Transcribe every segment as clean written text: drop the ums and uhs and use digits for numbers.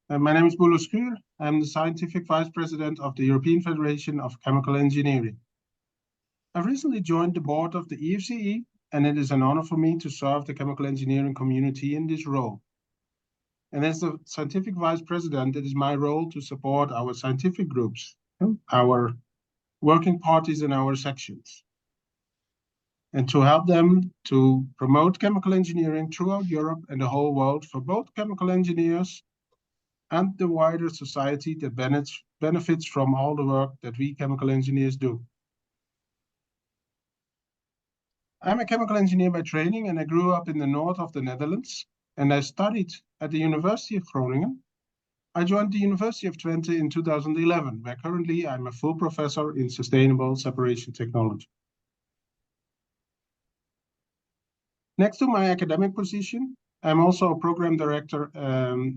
My name is Boelo. I'm the Scientific Vice President of the European Federation of Chemical Engineering. I've recently joined the board of the EFCE, and it is an honor for me to serve the chemical engineering community in this role. And as the Scientific Vice President, it is my role to support our scientific groups, our working parties, and our sections, and to help them to promote chemical engineering throughout Europe and the whole world for both chemical engineers and the wider society that benefits from all the work that we chemical engineers do. I'm a chemical engineer by training, and I grew up in the north of the Netherlands, and I studied at the University of Groningen. I joined the University of Twente in 2011, where currently I'm a full professor in sustainable separation technology. Next to my academic position, I'm also a program director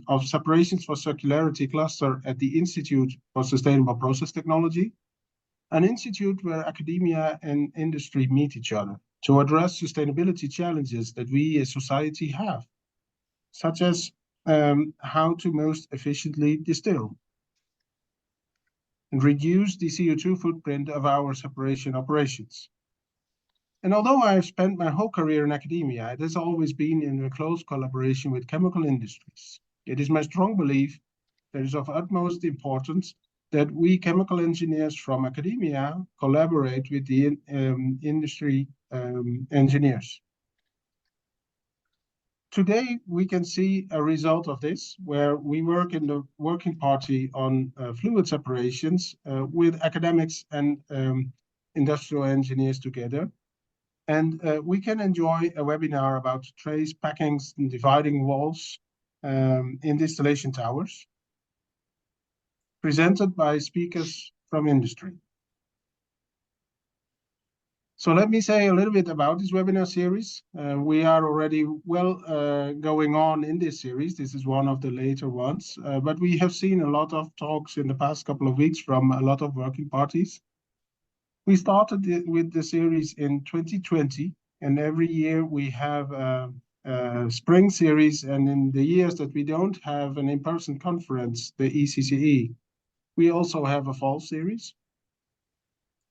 of Separations for Circularity cluster at the Institute for Sustainable Process Technology, an institute where academia and industry meet each other to address sustainability challenges that we as society have, such as how to most efficiently distill and reduce the CO2 footprint of our separation operations. And although I have spent my whole career in academia, it has always been in a close collaboration with chemical industries. It is my strong belief that it is of utmost importance that we chemical engineers from academia collaborate with the industry engineers. Today, we can see a result of this, where we work in the working party on fluid separations with academics and industrial engineers together. And we can enjoy a webinar about trays, packings, and dividing walls in distillation towers, presented by speakers from industry. So let me say a little bit about this webinar series. We are already going on in this series. This is one of the later ones, but we have seen a lot of talks in the past couple of weeks from a lot of working parties. We started with the series in 2020, and every year we have a spring series, and in the years that we don't have an in-person conference, the ECCE, we also have a fall series.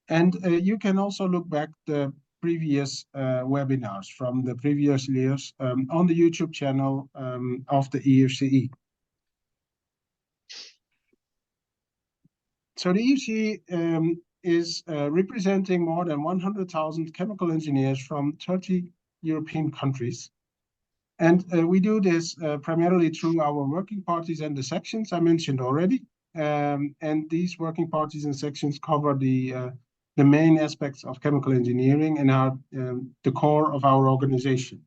And you can also look back the previous webinars from the previous years on the YouTube channel of the EFCE. So the EFCE is representing more than 100,000 chemical engineers from 30 European countries. And we do this primarily through our working parties and the sections I mentioned already. And these working parties and sections cover the main aspects of chemical engineering and are the core of our organization.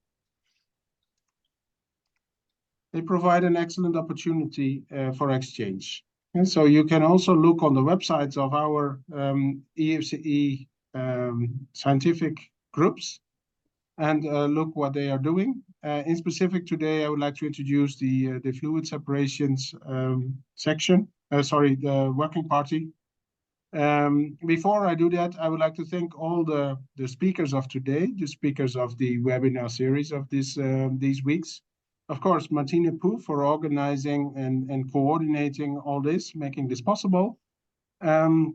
They provide an excellent opportunity for exchange. And so you can also look on the websites of our EFCE scientific groups and look what they are doing. In specific today, I would like to introduce the fluid separations section, the working party. Before I do that, I would like to thank all the speakers of today, the speakers of the webinar series of these weeks. Of course, Martine Poe for organizing and coordinating all this, making this possible. And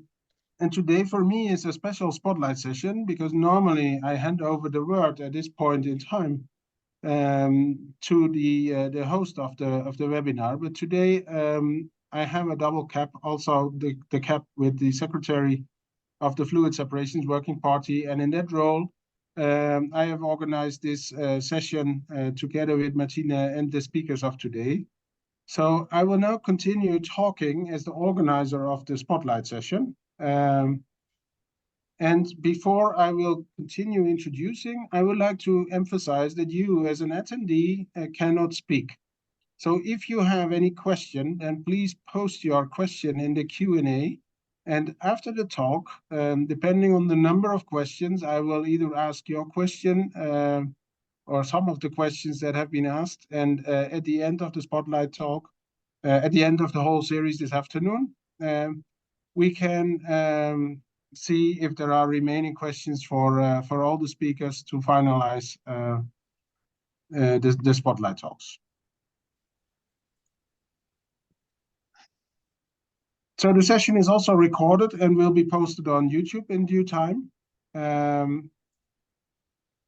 today for me is a special spotlight session because normally I hand over the word at this point in time to the host of the webinar. But today I have a double cap, also the cap with the secretary of the Fluid Separations Working Party, and in that role, I have organized this session together with Martina and the speakers of today. So I will now continue talking as the organizer of the spotlight session. And before I will continue introducing, I would like to emphasize that you as an attendee cannot speak. So if you have any question, then please post your question in the Q&A. And after the talk, depending on the number of questions, I will either ask your question or some of the questions that have been asked. And at the end of the spotlight talk, at the end of the whole series this afternoon, we can see if there are remaining questions for all the speakers to finalize the spotlight talks. So the session is also recorded and will be posted on YouTube in due time.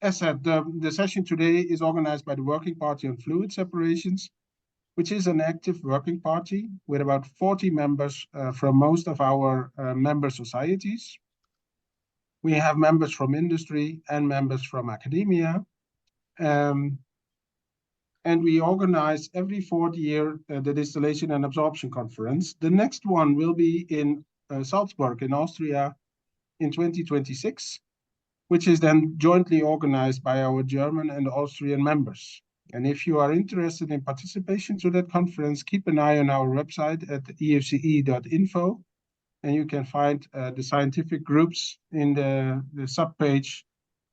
As said, the session today is organized by the Working Party on Fluid Separations, which is an active working party with about 40 members from most of our member societies. We have members from industry and members from academia. And we organize every fourth year the Distillation and Absorption Conference. The next one will be in Salzburg in Austria in 2026, which is then jointly organized by our German and Austrian members. And if you are interested in participation to that conference, keep an eye on our website at efce.info, and you can find the scientific groups in the subpage,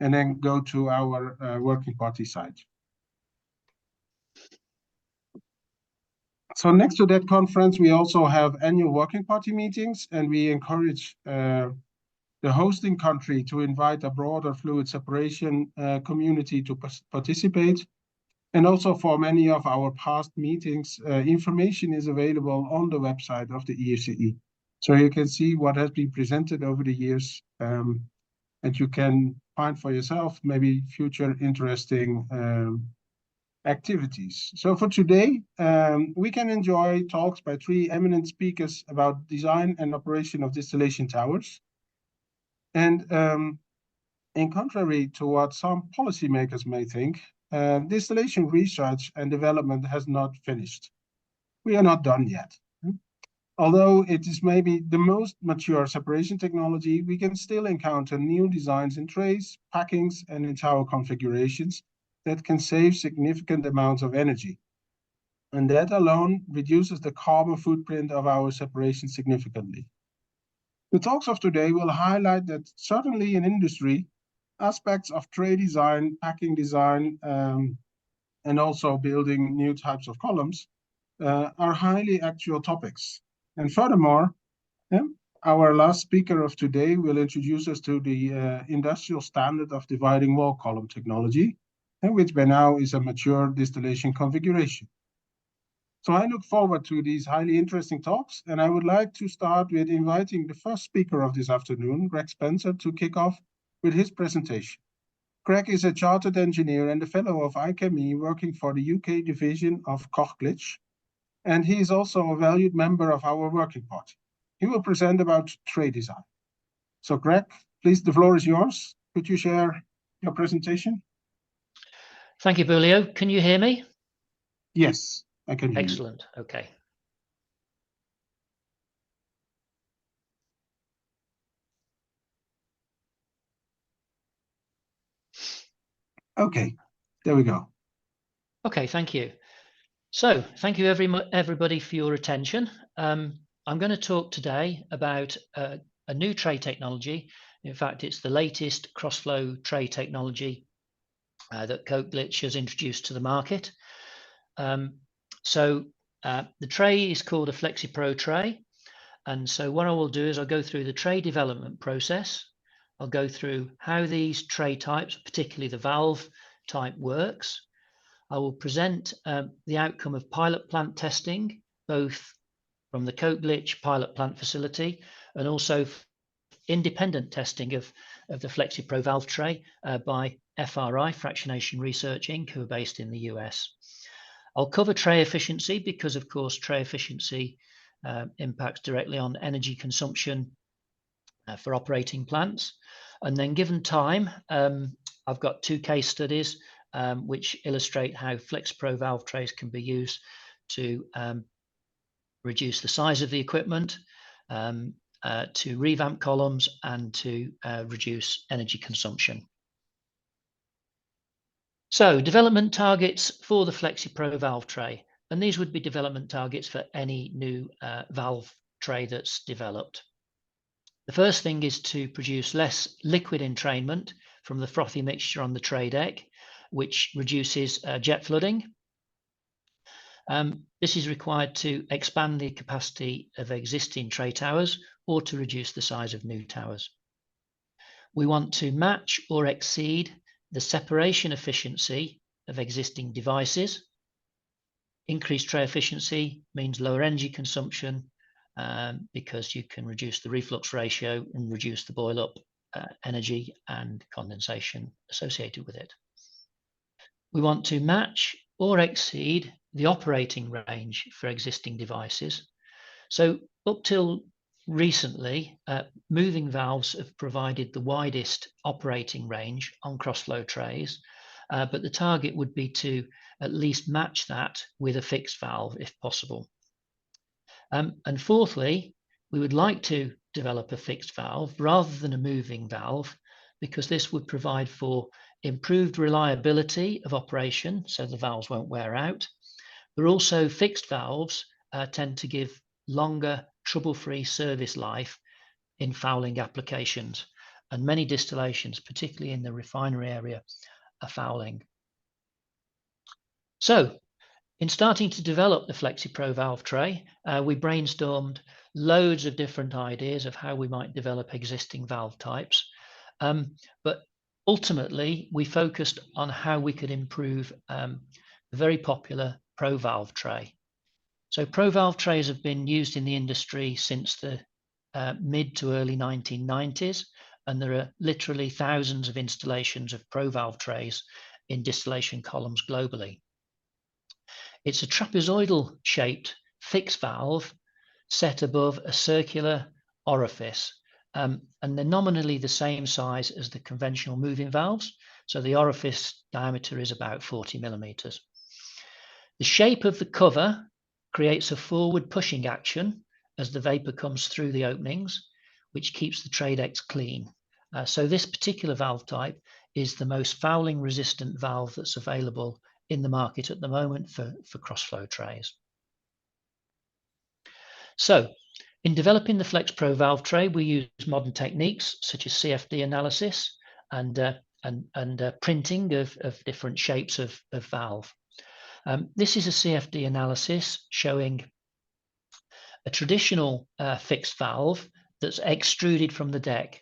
and then go to our working party site. So next to that conference, we also have annual working party meetings, and we encourage the hosting country to invite a broader fluid separation community to participate. And also for many of our past meetings, information is available on the website of the EFCE. So you can see what has been presented over the years, and you can find for yourself maybe future interesting activities. So for today, we can enjoy talks by 3 eminent speakers about design and operation of distillation towers. And in contrary to what some policymakers may think, distillation research and development has not finished. We are not done yet. Although it is maybe the most mature separation technology, we can still encounter new designs in trays, packings, and in tower configurations that can save significant amounts of energy. And that alone reduces the carbon footprint of our separation significantly. The talks of today will highlight that certainly in industry, aspects of tray design, packing design, and also building new types of columns are highly actual topics. And furthermore, our last speaker of today will introduce us to the industrial standard of dividing wall column technology, which by now is a mature distillation configuration. So I look forward to these highly interesting talks, and I would like to start with inviting the first speaker of this afternoon, Greg Spencer, to kick off with his presentation. Greg is a chartered engineer and a fellow of FIChemE working for the UK division of Koch-Glitsch, and he is also a valued member of our working party. He will present about tray design. So Greg, please, the floor is yours. Could you share your presentation? Thank you, Boelo. Can you hear me? Yes, I can hear you. Excellent. Okay. Okay, there we go. Okay, thank you. So thank you everybody for your attention. I'm going to talk today about a new tray technology. In fact, it's the latest cross-flow tray technology that Koch-Glitsch has introduced to the market. The tray is called a FlexiPro tray. And so what I will do is I'll go through the tray development process. I'll go through how these tray types, particularly the valve type, works. I will present the outcome of pilot plant testing, both from the Koch-Glitsch pilot plant facility and also independent testing of the FlexiPro valve tray by FRI, Fractionation Research Inc., who are based in the US. I'll cover tray efficiency because, of course, tray efficiency impacts directly on energy consumption for operating plants. And then given time, I've got 2 case studies which illustrate how FlexiPro valve trays can be used to reduce the size of the equipment, to revamp columns, and to reduce energy consumption. So development targets for the FlexiPro valve tray, and these would be development targets for any new valve tray that's developed. The first thing is to produce less liquid entrainment from the frothy mixture on the tray deck, which reduces jet flooding. This is required to expand the capacity of existing tray towers or to reduce the size of new towers. We want to match or exceed the separation efficiency of existing devices. Increased tray efficiency means lower energy consumption because you can reduce the reflux ratio and reduce the boil up energy and condensation associated with it. We want to match or exceed the operating range for existing devices. So up till recently, moving valves have provided the widest operating range on cross-flow trays, but the target would be to at least match that with a fixed valve if possible. And fourthly, we would like to develop a fixed valve rather than a moving valve, because this would provide for improved reliability of operation, so the valves won't wear out. But also fixed valves tend to give longer trouble-free service life in fouling applications, and many distillations, particularly in the refinery area, are fouling. So in starting to develop the FlexiPro valve tray, we brainstormed loads of different ideas of how we might develop existing valve types. But ultimately, we focused on how we could improve the very popular Pro valve tray. So Pro valve trays have been used in the industry since the mid to early 1990s, and there are literally thousands of installations of Pro valve trays in distillation columns globally. It's a trapezoidal shaped fixed valve set above a circular orifice, and they're nominally the same size as the conventional moving valves. So the orifice diameter is about 40 millimeters. The shape of the cover creates a forward pushing action as the vapor comes through the openings, which keeps the tray decks clean. So this particular valve type is the most fouling resistant valve that's available in the market at the moment for cross-flow trays. So in developing the FlexPro valve tray, we use modern techniques such as CFD analysis and printing of different shapes of valve. This is a CFD analysis showing a traditional fixed valve that's extruded from the deck.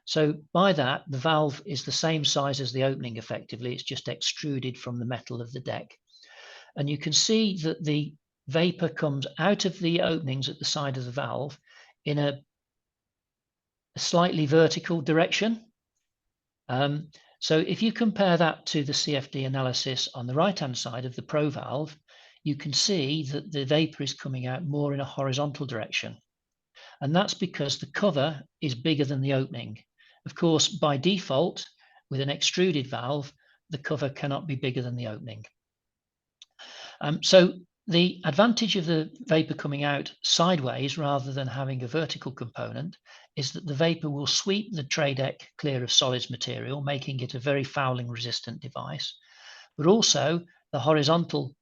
So by that, the valve is the same size as the opening effectively, it's just extruded from the metal of the deck. And you can see that the vapor comes out of the openings at the side of the valve in a slightly vertical direction. So if you compare that to the CFD analysis on the right-hand side of the Pro valve, you can see that the vapor is coming out more in a horizontal direction. And that's because the cover is bigger than the opening. Of course, by default, with an extruded valve, the cover cannot be bigger than the opening. So the advantage of the vapor coming out sideways rather than having a vertical component is that the vapor will sweep the tray deck clear of solids material, making it a very fouling resistant device. But also the horizontal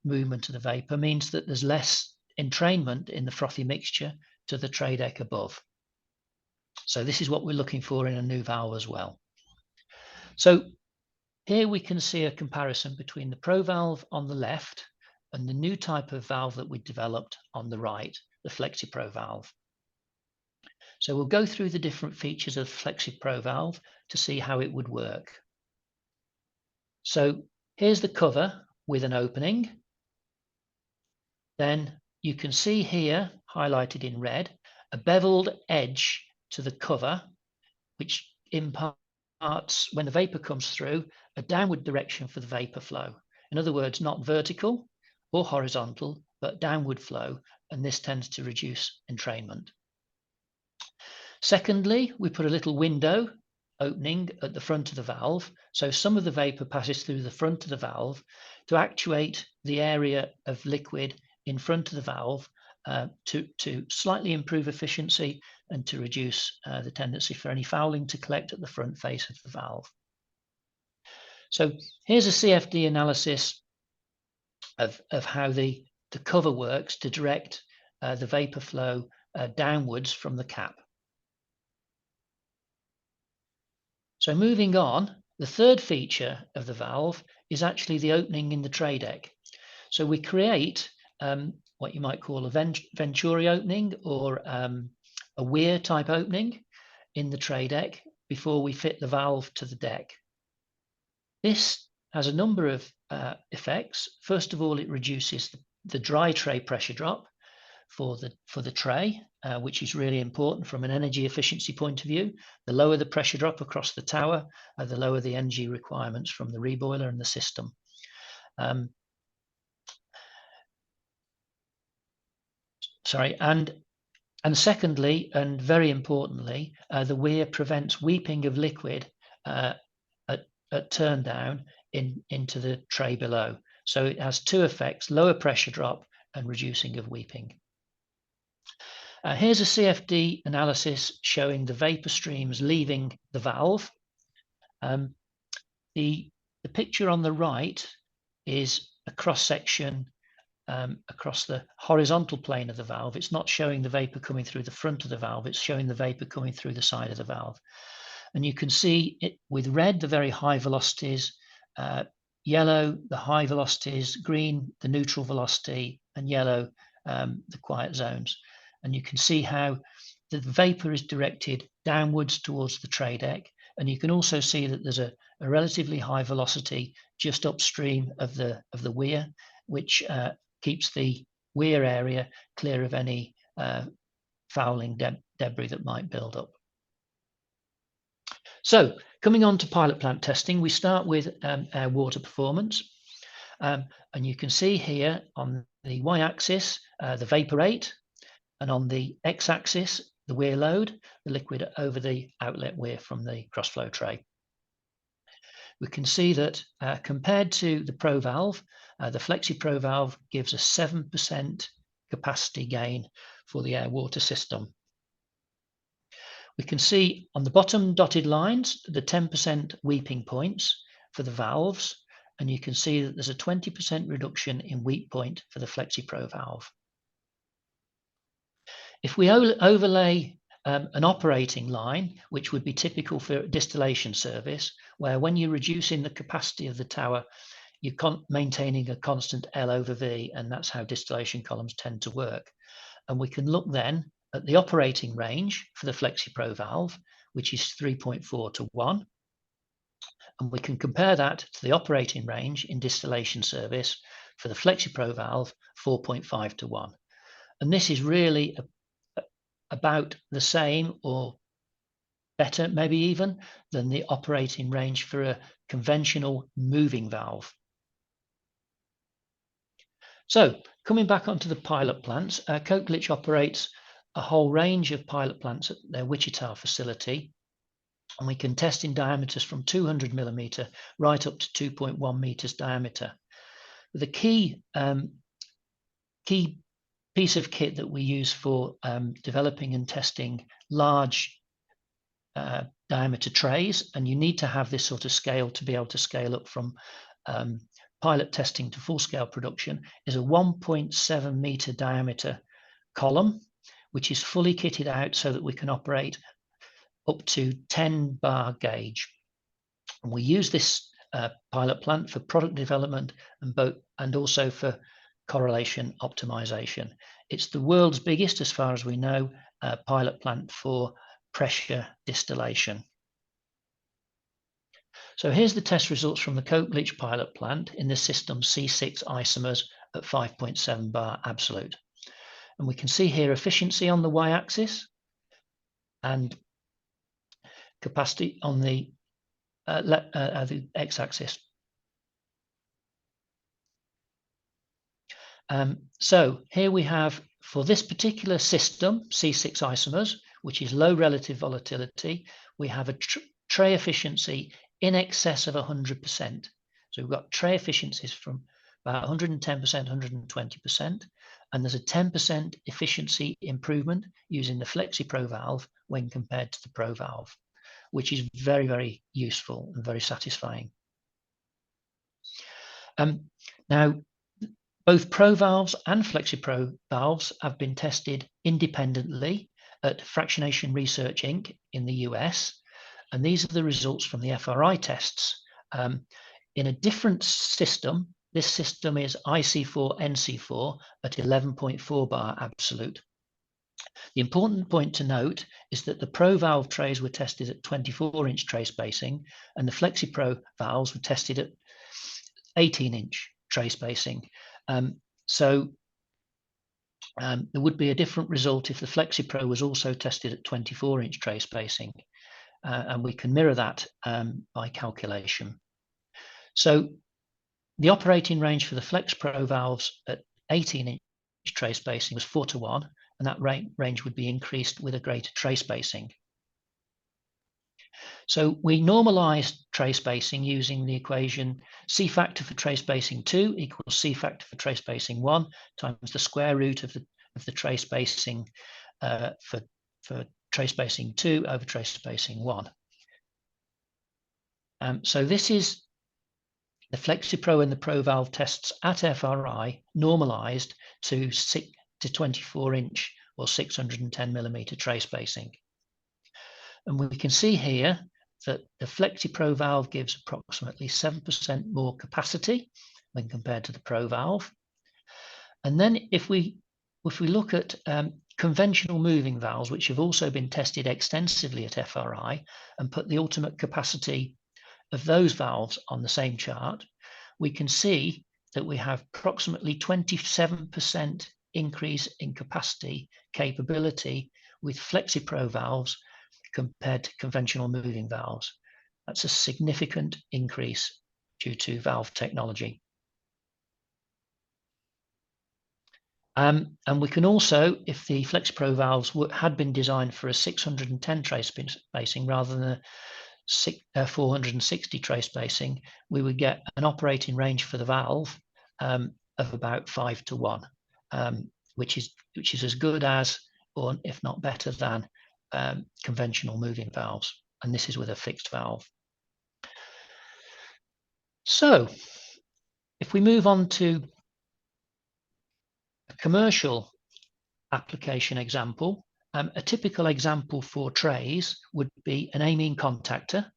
movement of the vapor means that there's less entrainment in the frothy mixture to the tray deck above. So this is what we're looking for in a new valve as well. So here we can see a comparison between the Pro valve on the left and the new type of valve that we developed on the right, the FlexiPro valve. So we'll go through the different features of the FlexiPro valve to see how it would work. So here's the cover with an opening. Then you can see here, highlighted in red, a beveled edge to the cover, which imparts, when the vapor comes through, a downward direction for the vapor flow. In other words, not vertical or horizontal, but downward flow, and this tends to reduce entrainment. Secondly, we put a little window opening at the front of the valve, so some of the vapor passes through the front of the valve to actuate the area of liquid in front of the valve to slightly improve efficiency and to reduce the tendency for any fouling to collect at the front face of the valve. So here's a CFD analysis of how the cover works to direct the vapor flow downwards from the cap. So moving on, the third feature of the valve is actually the opening in the tray deck. So we create what you might call a venturi opening or a weir type opening in the tray deck before we fit the valve to the deck. This has a number of effects. First of all, it reduces the dry tray pressure drop for the tray, which is really important from an energy efficiency point of view. The lower the pressure drop across the tower, the lower the energy requirements from the reboiler and the system. And secondly, and very importantly, the weir prevents weeping of liquid at turn down into the tray below. So it has two effects: lower pressure drop and reducing of weeping. Here's a CFD analysis showing the vapor streams leaving the valve. The picture on the right is a cross section across the horizontal plane of the valve. It's not showing the vapor coming through the front of the valve, it's showing the vapor coming through the side of the valve. And you can see it with red, the very high velocities, yellow, the high velocities, green, the neutral velocity, and yellow, the quiet zones. And you can see how the vapor is directed downwards towards the tray deck. And you can also see that there's a relatively high velocity just upstream of the weir, which keeps the weir area clear of any fouling debris that might build up. So coming on to pilot plant testing, we start with air water performance. And you can see here on the y-axis, the vapor rate, and on the x-axis, the weir load, the liquid over the outlet weir from the cross-flow tray. We can see that compared to the Pro valve, the Flexi Pro valve gives a 7% capacity gain for the air water system. We can see on the bottom dotted lines the 10% weeping points for the valves, and you can see that there's a 20% reduction in weep point for the Flexi Pro valve. If we overlay an operating line, which would be typical for a distillation service, where when you're reducing the capacity of the tower, you're maintaining a constant L over V, and that's how distillation columns tend to work. And we can look then at the operating range for the Flexi Pro valve, which is 3.4 to 1. And we can compare that to the operating range in distillation service for the Flexi Pro valve, 4.5 to 1. And this is really about the same or better, maybe even, than the operating range for a conventional moving valve. So coming back onto the pilot plants, Koch-Glitsch operates a whole range of pilot plants at their Wichita facility, and we can test in diameters from 200 millimeter right up to 2.1 meters diameter. The key piece of kit that we use for developing and testing large diameter trays, and you need to have this sort of scale to be able to scale up from pilot testing to full-scale production, is a 1.7 meter diameter column, which is fully kitted out so that we can operate up to 10 bar gauge. And we use this pilot plant for product development and also for correlation optimization. It's the world's biggest, as far as we know, pilot plant for pressure distillation. So here's the test results from the Koch-Glitsch pilot plant in the system C6 isomers at 5.7 bar absolute. And we can see here efficiency on the y-axis and capacity on the x-axis. So here we have, for this particular system, C6 isomers, which is low relative volatility, we have a tray efficiency in excess of 100%. So we've got tray efficiencies from about 110%, 120%, and there's a 10% efficiency improvement using the Flexi Pro valve when compared to the Pro valve, which is very, very useful and very satisfying. Now, both Pro valves and Flexi Pro valves have been tested independently at Fractionation Research Inc. in the US, and these are the results from the FRI tests. In a different system, this system is IC4 NC4 at 11.4 bar absolute. The important point to note is that the Pro valve trays were tested at 24-inch tray spacing, and the Flexi Pro valves were tested at 18-inch tray spacing. So There would be a different result if the FlexiPro was also tested at 24-inch tray spacing, and we can mirror that by calculation. So the operating range for the FlexPro valves at 18-inch tray spacing was 4:1, and that range would be increased with a greater tray spacing. So we normalized tray spacing using the equation C factor for tray spacing 2 equals C factor for tray spacing 1 times the square root of the tray spacing for tray spacing 2 over tray spacing 1. So this is the FlexiPro and the Pro valve tests at FRI normalized to 24-inch or 610 millimeter tray spacing. And we can see here that the FlexiPro valve gives approximately 7% more capacity when compared to the Pro valve. And then if we look at conventional moving valves, which have also been tested extensively at FRI, and put the ultimate capacity of those valves on the same chart, we can see that we have approximately 27% increase in capacity capability with FlexiPro valves compared to conventional moving valves. That's a significant increase due to valve technology. And we can also, if the FlexiPro valves had been designed for a 610 tray spacing rather than a 460 tray spacing, we would get an operating range for the valve of about 5:1, which is as good as, or if not better than, conventional moving valves, and this is with a fixed valve. So if we move on to a commercial application example, a typical example for trays would be an amine contactor,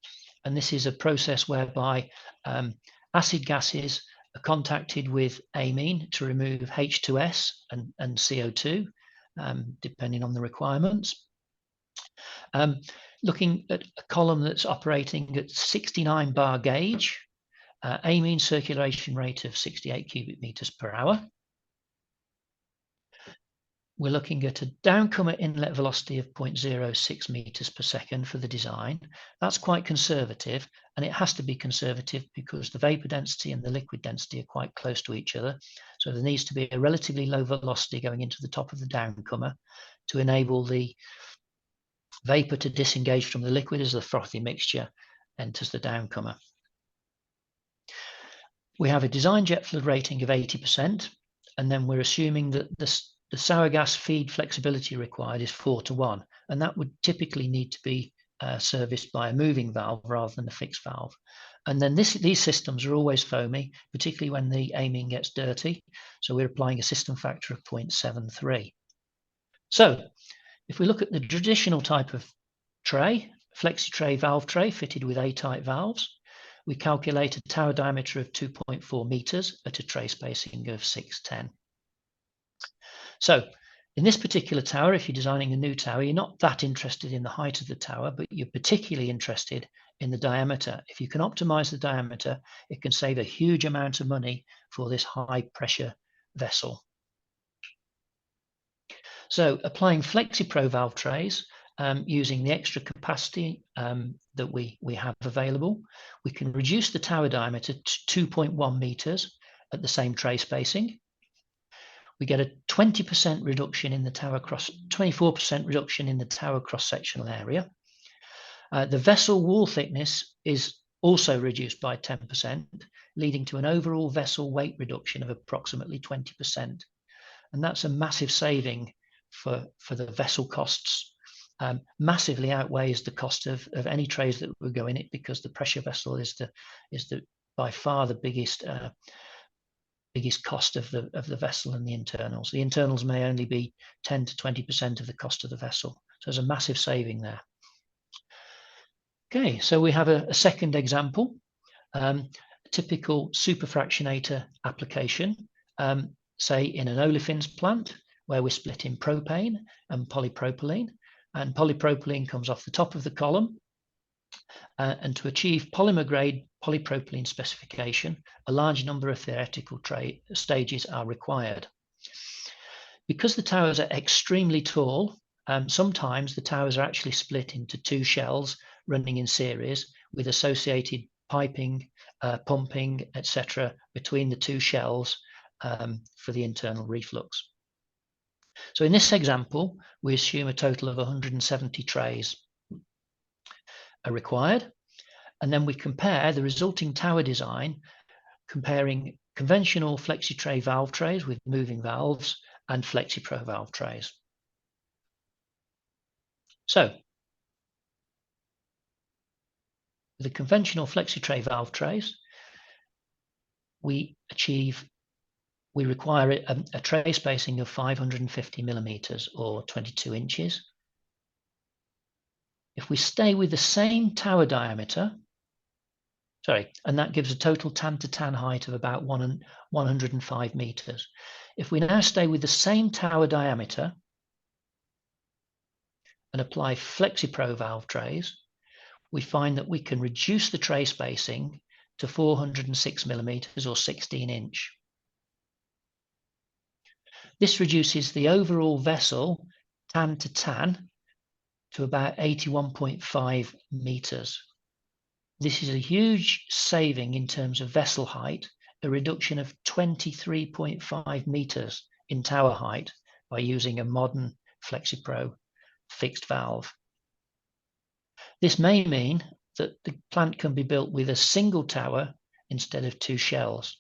and this is a process whereby acid gases are contacted with amine to remove H2S and CO2, depending on the requirements. Looking at a column that's operating at 69 bar gauge, amine circulation rate of 68 cubic meters per hour. We're looking at a downcomer inlet velocity of 0.06 meters per second for the design. That's quite conservative, and it has to be conservative because the vapor density and the liquid density are quite close to each other. So there needs to be a relatively low velocity going into the top of the downcomer to enable the vapor to disengage from the liquid as the frothy mixture enters the downcomer. We have a design jet flood rating of 80%, and then we're assuming that the sour gas feed flexibility required is 4:1, and that would typically need to be serviced by a moving valve rather than a fixed valve. And then these systems are always foamy, particularly when the amine gets dirty. So we're applying a system factor of 0.73. So if we look at the traditional type of tray, flexi-tray valve tray fitted with A-type valves, we calculate a tower diameter of 2.4 meters at a tray spacing of 610. So in this particular tower, if you're designing a new tower, you're not that interested in the height of the tower, but you're particularly interested in the diameter. If you can optimize the diameter, it can save a huge amount of money for this high pressure vessel. So applying FlexiPro valve trays, using the extra capacity that we have available, we can reduce the tower diameter to 2.1 meters at the same tray spacing. We get a 20% reduction in the tower 24% reduction in the tower cross-sectional area. The vessel wall thickness is also reduced by 10%, leading to an overall vessel weight reduction of approximately 20%. And that's a massive saving for the vessel costs. Massively outweighs the cost of any trays that would go in it, because the pressure vessel is by far the biggest cost of the vessel and the internals. The internals may only be 10 to 20% of the cost of the vessel. So there's a massive saving there. Okay, so we have a second example, a typical superfractionator application, say in an olefins plant where we're splitting propane and polypropylene, and polypropylene comes off the top of the column. And to achieve polymer grade polypropylene specification, a large number of theoretical stages are required. Because the towers are extremely tall, sometimes the towers are actually split into two shells running in series with associated piping, pumping, etc. between the two shells for the internal reflux. So in this example, we assume a total of 170 trays are required, and then we compare the resulting tower design, comparing conventional FlexiTray valve trays with moving valves and FlexiPro valve trays. So the conventional FlexiTray valve trays, we require a tray spacing of 550 millimeters or 22 inches. If we stay with the same tower diameter, and that gives a total tan to tan height of about 105 meters. If we now stay with the same tower diameter and apply FlexiPro valve trays, we find that we can reduce the tray spacing to 406 millimeters or 16 inch. This reduces the overall vessel tan to tan to about 81.5 meters. This is a huge saving in terms of vessel height, a reduction of 23.5 meters in tower height by using a modern FlexiPro fixed valve. This may mean that the plant can be built with a single tower instead of two shells,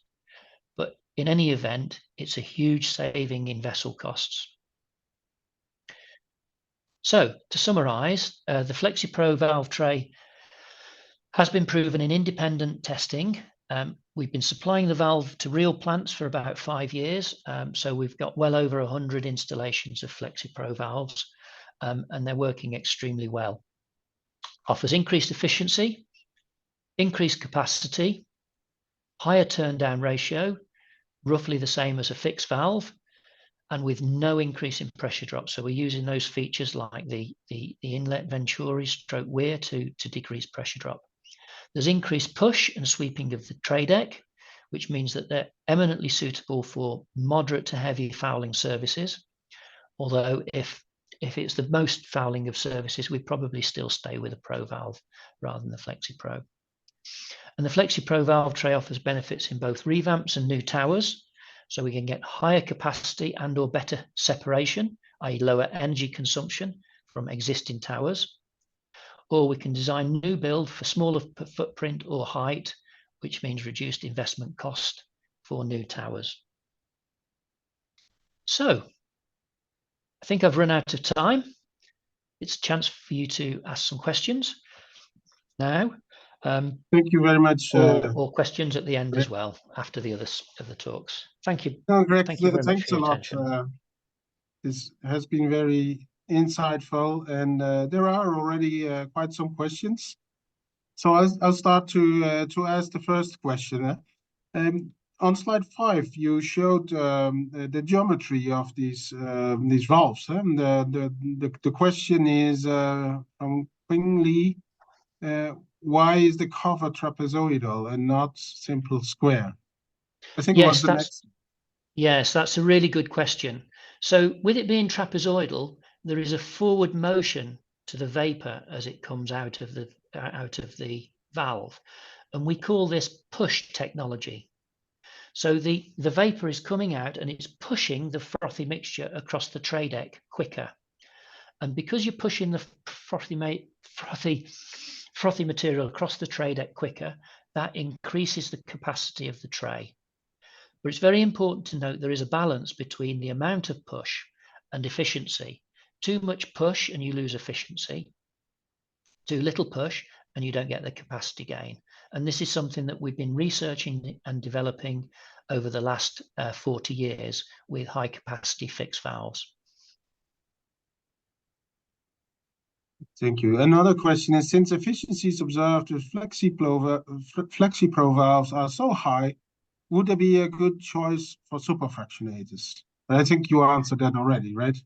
but in any event, it's a huge saving in vessel costs. So to summarize, the FlexiPro valve tray has been proven in independent testing. We've been supplying the valve to real plants for about 5 years. So we've got well over 100 installations of FlexiPro valves, and they're working extremely well. Offers increased efficiency, increased capacity, higher turn down ratio, roughly the same as a fixed valve, and with no increase in pressure drop. So we're using those features like the inlet venturi stroke weir to decrease pressure drop. There's increased push and sweeping of the tray deck, which means that they're eminently suitable for moderate to heavy fouling services. Although if it's the most fouling of services, we'd probably still stay with a Pro valve rather than the FlexiPro. And the FlexiPro valve tray offers benefits in both revamps and new towers. So we can get higher capacity and or better separation, i.e. lower energy consumption from existing towers. Or we can design new build for smaller footprint or height, which means reduced investment cost for new towers. So I think I've run out of time. It's a chance for you to ask some questions now. Thank you very much. Or questions at the end as well, after the other talks. Thank you. No, Greg, Thank you very much thanks for a your lot. attention. This has been very insightful, and there are already quite some questions. So I'll start to ask the first question. On slide 5, you showed the geometry of these valves. And the question is from Qing Li, why is the cover trapezoidal and not simple square? I think it was the next. Yes, that's a really good question. So with it being trapezoidal, there is a forward motion to the vapor as it comes out of the valve, and we call this push technology. So the vapor is coming out and it's pushing the frothy mixture across the tray deck quicker. And because you're pushing the frothy material across the tray deck quicker, that increases the capacity of the tray. But it's very important to note there is a balance between the amount of push and efficiency. Too much push and you lose efficiency. Too little push and you don't get the capacity gain. And this is something that we've been researching and developing over the last 40 years with high capacity fixed valves. Thank you. Another question is, since efficiencies observed with FlexiPro valves are so high, would there be a good choice for superfractionators? But I think you answered that already, right?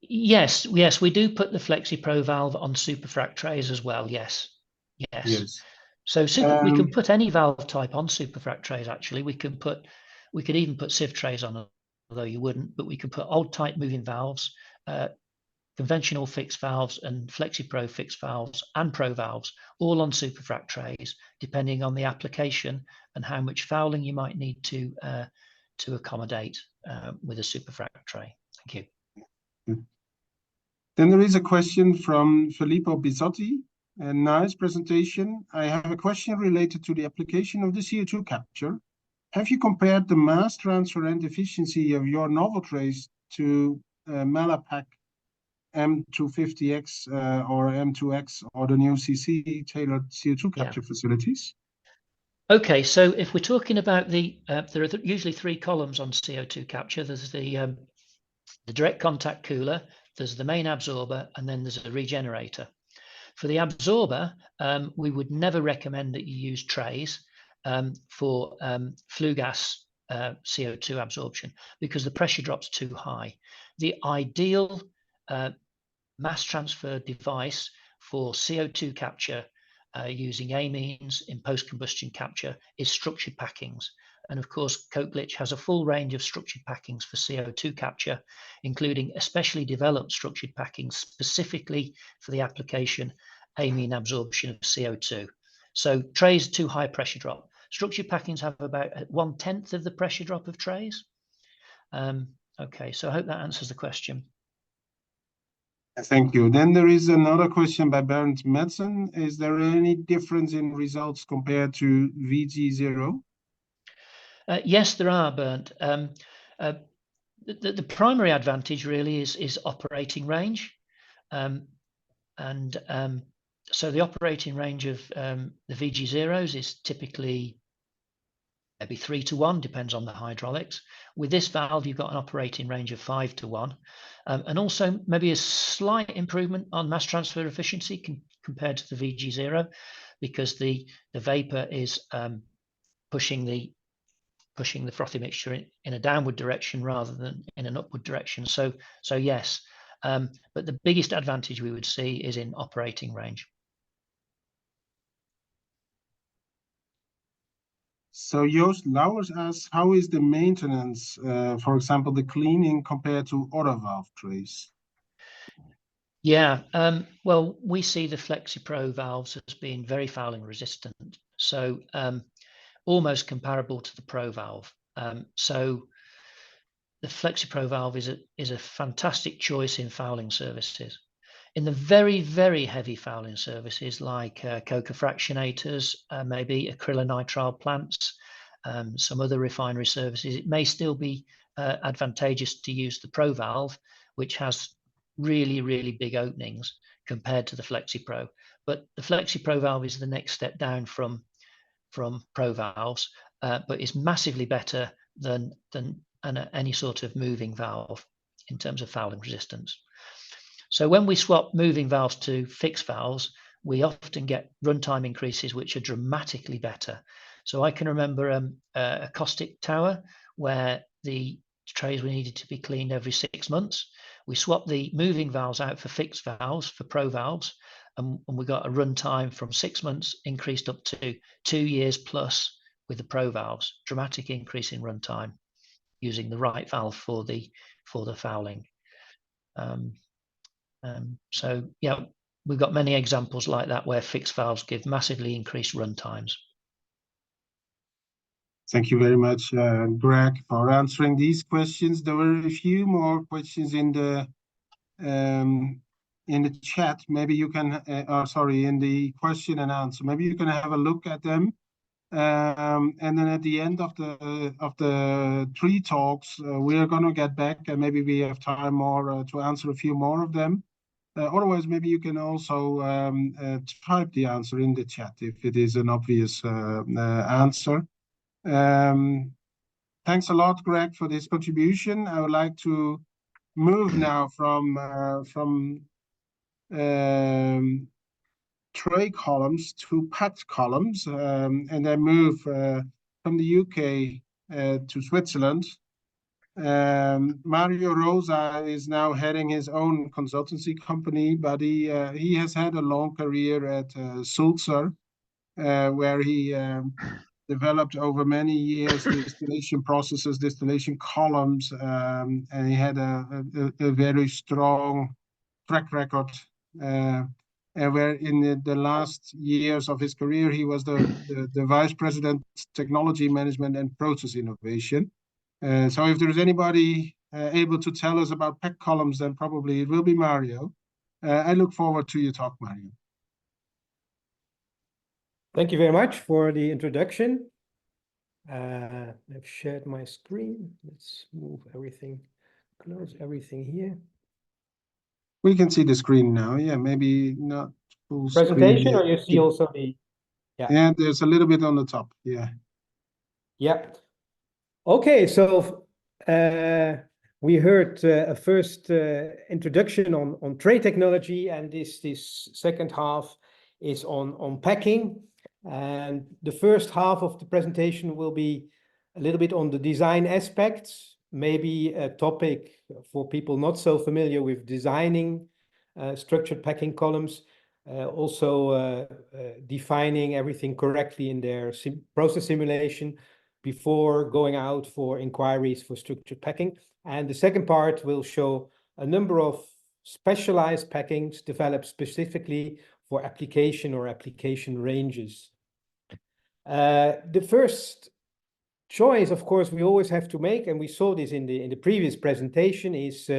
Yes, we do put the FlexiPro valve on superfrac trays as well. Yes. So we can put any valve type on superfrac trays. Actually, we could even put sieve trays on although you wouldn't, but we could put old type moving valves, conventional fixed valves and FlexiPro fixed valves and Pro valves all on superfrac trays, depending on the application and how much fouling you might need to accommodate with a superfrac tray. Thank you. Then there is a question from Filippo Bizzotti. A nice presentation. I have a question related to the application of the CO2 capture. Have you compared the mass transfer and efficiency of your novel trays to Malapack M250X or M2X or the new CC tailored CO2 capture facilities? Okay, so if we're talking about there are usually three columns on CO2 capture. There's the direct contact cooler, there's the main absorber, and then there's a regenerator. For the absorber, we would never recommend that you use trays for flue gas CO2 absorption because the pressure drops too high. The ideal mass transfer device for CO2 capture using amines in post-combustion capture is structured packings. And of course, Koch-Glitsch has a full range of structured packings for CO2 capture, including especially developed structured packings specifically for the application amine absorption of CO2. So trays too high pressure drop. Structured packings have about 1/10 of the pressure drop of trays. Okay, so I hope that answers the question. Thank you. Then there is another question by Bernd Metzen. Is there any difference in results compared to VG0? Yes, there are, Bernd. The primary advantage really is operating range. So the operating range of the VG0s is typically maybe 3:1, depends on the hydraulics. With this valve, you've got an operating range of 5:1, and also maybe a slight improvement on mass transfer efficiency compared to the VG0, because the vapor is pushing the frothy mixture in a downward direction rather than in an upward direction. So yes, but the biggest advantage we would see is in operating range. So Joost Lauwers asks, how is the maintenance, for example, the cleaning compared to other valve trays? Yeah, well, we see the FlexiPro valves as being very fouling resistant, so almost comparable to the Pro valve. So the FlexiPro valve is a fantastic choice in fouling services. In the very, very heavy fouling services like coker fractionators, maybe acrylonitrile plants, some other refinery services, it may still be advantageous to use the Pro valve, which has really, really big openings compared to the FlexiPro. But the FlexiPro valve is the next step down from Pro valves, but is massively better than any sort of moving valve in terms of fouling resistance. So when we swap moving valves to fixed valves, we often get runtime increases which are dramatically better. So I can remember a caustic tower where the trays were needed to be cleaned every 6 months. We swapped the moving valves out for fixed valves, for Pro valves, and we got a runtime from 6 months increased up to 2 years plus with the Pro valves. Dramatic increase in runtime using the right valve for the fouling. So yeah, we've got many examples like that where fixed valves give massively increased run times. Thank you very much, Greg, for answering these questions. There were a few more questions in the chat. Maybe you can, in the question and answer. Maybe you can have a look at them. And then at the end of the 3 talks, we are going to get back, and maybe we have time more to answer a few more of them. Otherwise, maybe you can also type the answer in the chat if it is an obvious answer. Thanks a lot, Greg, for this contribution. I would like to move now from tray columns to packed columns, and then move from the UK to Switzerland. Mario Roza is now heading his own consultancy company, but he has had a long career at Sulzer, where he developed over many years distillation processes, distillation columns, and he had a very strong track record. And where in the last years of his career, he was the Vice President, Technology Management and Process Innovation. So if there's anybody able to tell us about pack columns, then probably it will be Mario. I look forward to your talk, Mario. Thank you very much for the introduction. I've shared my screen. Let's move everything, close everything here. We can see the screen now. Yeah, maybe not full Presentation, screen. or you see also the... Yeah, there's a little bit on the top. Yeah. Yeah. Okay, so we heard a first introduction on tray technology, and this second half is on packing. And the first half of the presentation will be a little bit on the design aspects, maybe a topic for people not so familiar with designing structured packing columns, also defining everything correctly in their process simulation before going out for inquiries for structured packing. And the second part will show a number of specialized packings developed specifically for application or application ranges. The first choice, of course, we always have to make, and we saw this in the previous presentation, is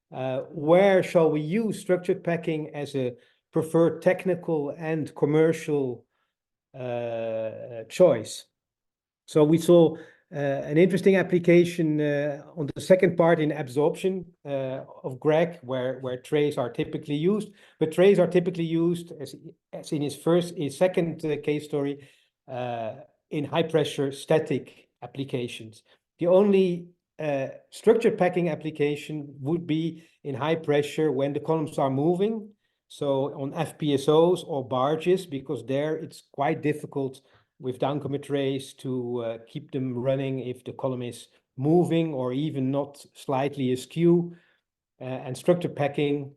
where shall we use structured packing as a preferred technical and commercial choice. So we saw an interesting application on the second part in absorption of Greg, where trays are typically used. But trays are typically used, as in his second case story, in high pressure static applications. The only structured packing application would be in high pressure when the columns are moving. So on FPSOs or barges, because there it's quite difficult with downcomer trays to keep them running if the column is moving or even not slightly askew. And structured packing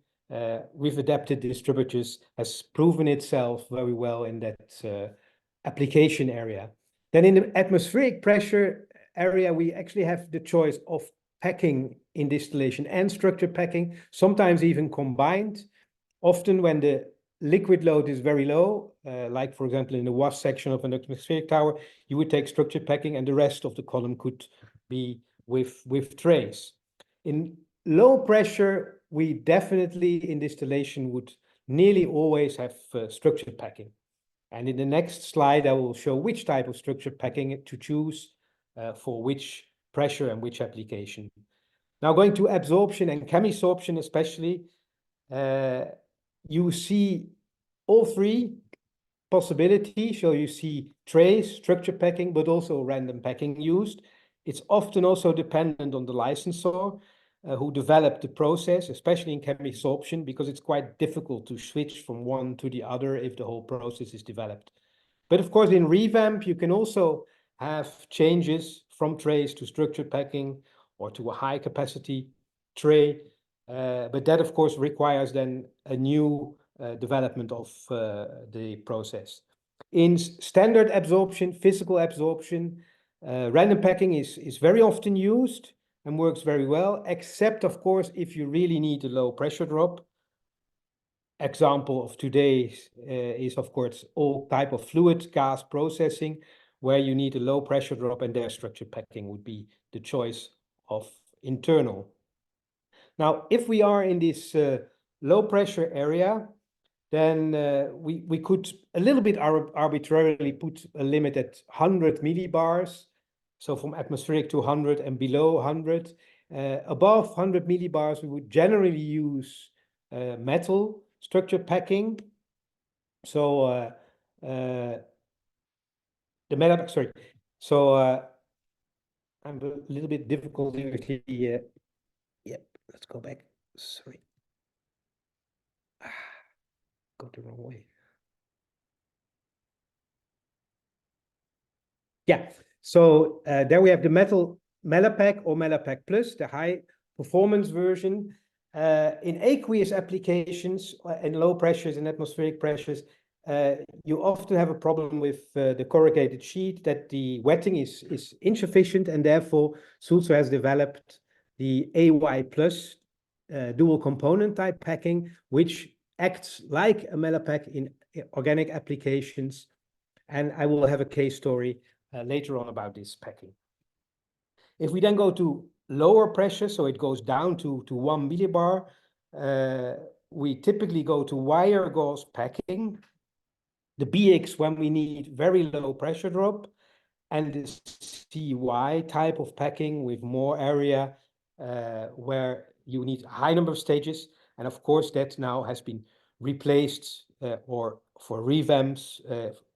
with adapted distributors has proven itself very well in that application area. Then in the atmospheric pressure area, we actually have the choice of packing in distillation and structured packing, sometimes even combined. Often when the liquid load is very low, like for example in the WAF section of an atmospheric tower, you would take structured packing and the rest of the column could be with trays. In low pressure, we definitely in distillation would nearly always have structured packing. And in the next slide, I will show which type of structured packing to choose for which pressure and which application. Now going to absorption and chemisorption especially, you see all three possibilities. So you see trays, structured packing, but also random packing used. It's often also dependent on the licensor who developed the process, especially in chemisorption, because it's quite difficult to switch from one to the other if the whole process is developed. But of course, in revamp, you can also have changes from trays to structured packing or to a high capacity tray. But that, of course, requires then a new development of the process. In standard absorption, physical absorption, random packing is very often used and works very well, except, of course, if you really need a low pressure drop. Example of today is, of course, all type of fluid gas processing, where you need a low pressure drop, and their structured packing would be the choice of internal. Now, if we are in this low pressure area, then we could a little bit arbitrarily put a limit at 100 millibars. So from atmospheric to 100 and below 100. Above 100 millibars, we would generally use metal structured packing. So the metal, sorry. So I'm a little bit difficult with the, yeah, let's go back. Sorry. Got the wrong way. Yeah, so there we have the metal Mellapack or Mellapack Plus, the high performance version. In aqueous applications and low pressures and atmospheric pressures, you often have a problem with the corrugated sheet, that the wetting is insufficient, and therefore Sulzer has developed the AY Plus dual component type packing, which acts like a Mellapack in organic applications. And I will have a case story later on about this packing. If we then go to lower pressure, so it goes down to 1 millibar, we typically go to wire gauze packing, the BX when we need very low pressure drop, and the CY type of packing with more area where you need a high number of stages. And of course, that now has been replaced or for revamps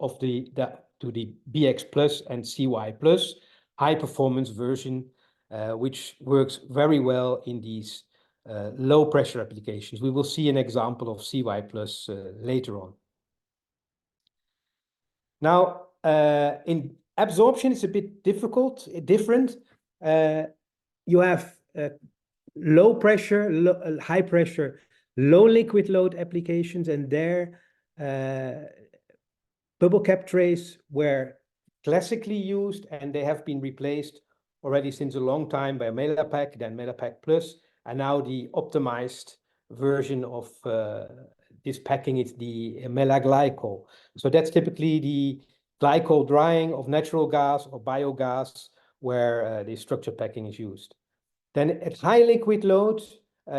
of to the BX Plus and CY Plus high performance version, which works very well in these low pressure applications. We will see an example of CY Plus later on. Now, in absorption, it's a bit different. You have low pressure, high pressure, low liquid load applications, and there bubble cap trays were classically used, and they have been replaced already since a long time by a Mellapack, then Mellapack Plus, and now the optimized version of this packing is the Mellaglycol. So that's typically the glycol drying of natural gas or biogas where the structure packing is used. Then at high liquid load,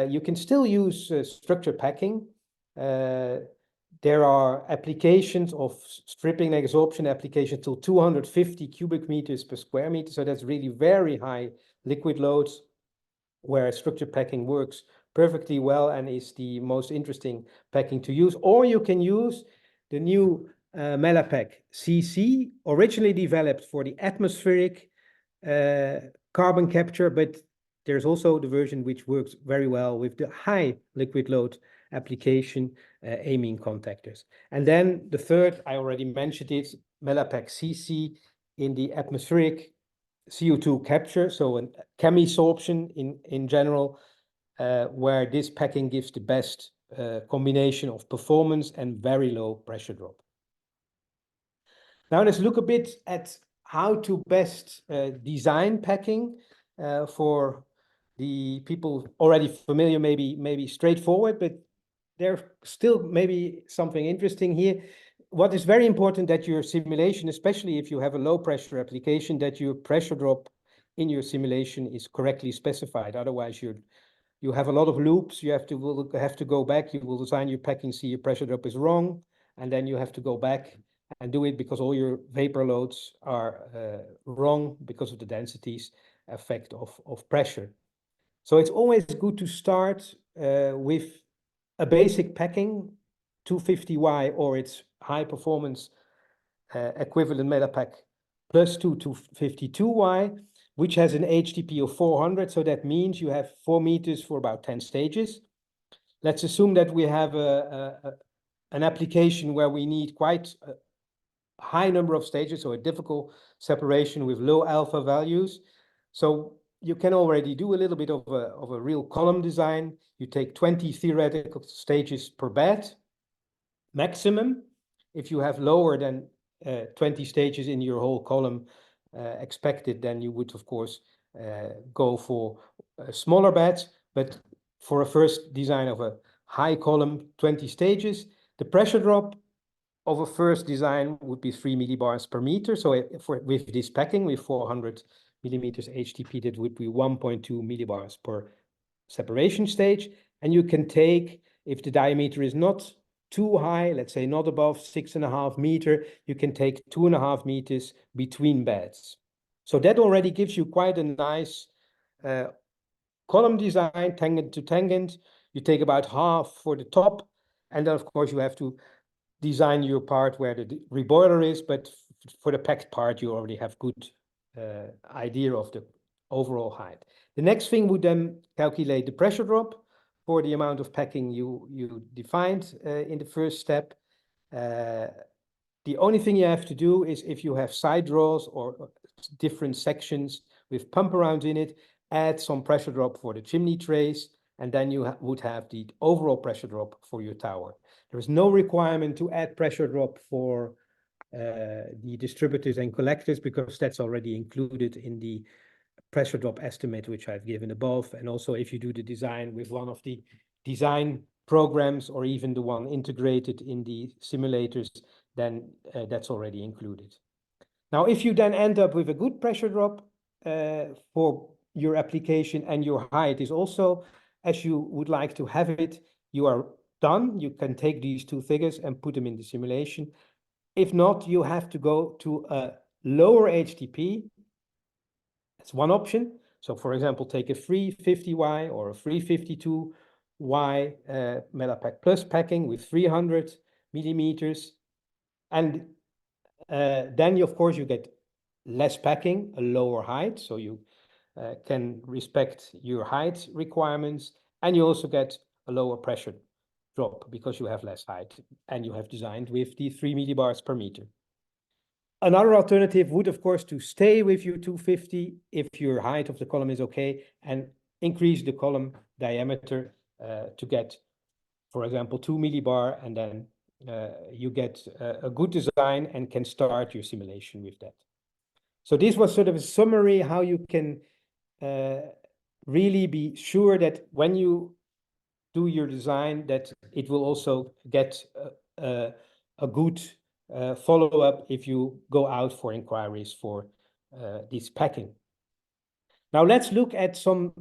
you can still use structure packing. There are applications of stripping and absorption applications till 250 cubic meters per square meter. So that's really very high liquid loads where structure packing works perfectly well and is the most interesting packing to use. Or you can use the new Mellapack CC, originally developed for the atmospheric carbon capture, but there's also the version which works very well with the high liquid load application, amine contactors. And then the third, I already mentioned it, Mellapack CC in the atmospheric CO2 capture, so a chemisorption in general, where this packing gives the best combination of performance and very low pressure drop. Now let's look a bit at how to best design packing for the people already familiar, maybe straightforward, but there's still maybe something interesting here. What is very important that your simulation, especially if you have a low pressure application, that your pressure drop in your simulation is correctly specified. Otherwise, you have a lot of loops. You have to go back. You will design your packing, see your pressure drop is wrong, and then you have to go back and do it because all your vapor loads are wrong because of the densities effect of pressure. So it's always good to start with a basic packing, 250Y or its high performance equivalent Mellapack plus 252Y, which has an HTP of 400. So that means you have 4 meters for about 10 stages. Let's assume that we have an application where we need quite a high number of stages, so a difficult separation with low alpha values. So you can already do a little bit of a real column design. You take 20 theoretical stages per bed maximum. If you have lower than 20 stages in your whole column expected, then you would, of course, go for smaller beds. But for a first design of a high column, 20 stages, the pressure drop of a first design would be 3 millibars per meter. So with this packing, with 400 millimeters HTP, that would be 1.2 millibars per separation stage. And you can take, if the diameter is not too high, let's say not above 6.5 meters, you can take 2.5 meters between beds. So that already gives you quite a nice column design, tangent to tangent. You take about half for the top, and then of course you have to design your part where the reboiler is, but for the packed part you already have good idea of the overall height. The next thing would then calculate the pressure drop for the amount of packing you defined in the first step. The only thing you have to do is, if you have side draws or different sections with pump arounds in it, add some pressure drop for the chimney trays and then you would have the overall pressure drop for your tower. There is no requirement to add pressure drop for the distributors and collectors, because that's already included in the pressure drop estimate, which I've given above. And also if you do the design with one of the design programs, or even the one integrated in the simulators, then that's already included. Now, if you then end up with a good pressure drop for your application, and your height is also as you would like to have it, you are done. You can take these two figures and put them in the simulation. If not, you have to go to a lower HTP. That's one option. So for example, take a 350Y or a 352Y Melapack Plus packing with 300 millimeters. And then, of course, you get less packing, a lower height. So you can respect your height requirements. And you also get a lower pressure drop because you have less height and you have designed with the 3 millibars per meter. Another alternative would, of course, to stay with your 250 if your height of the column is okay, and increase the column diameter to get, for example, 2 millibar, and then you get a good design and can start your simulation with that. So this was sort of a summary how you can really be sure that when you do your design, that it will also get a good follow-up if you go out for inquiries for this packing. Now let's look at some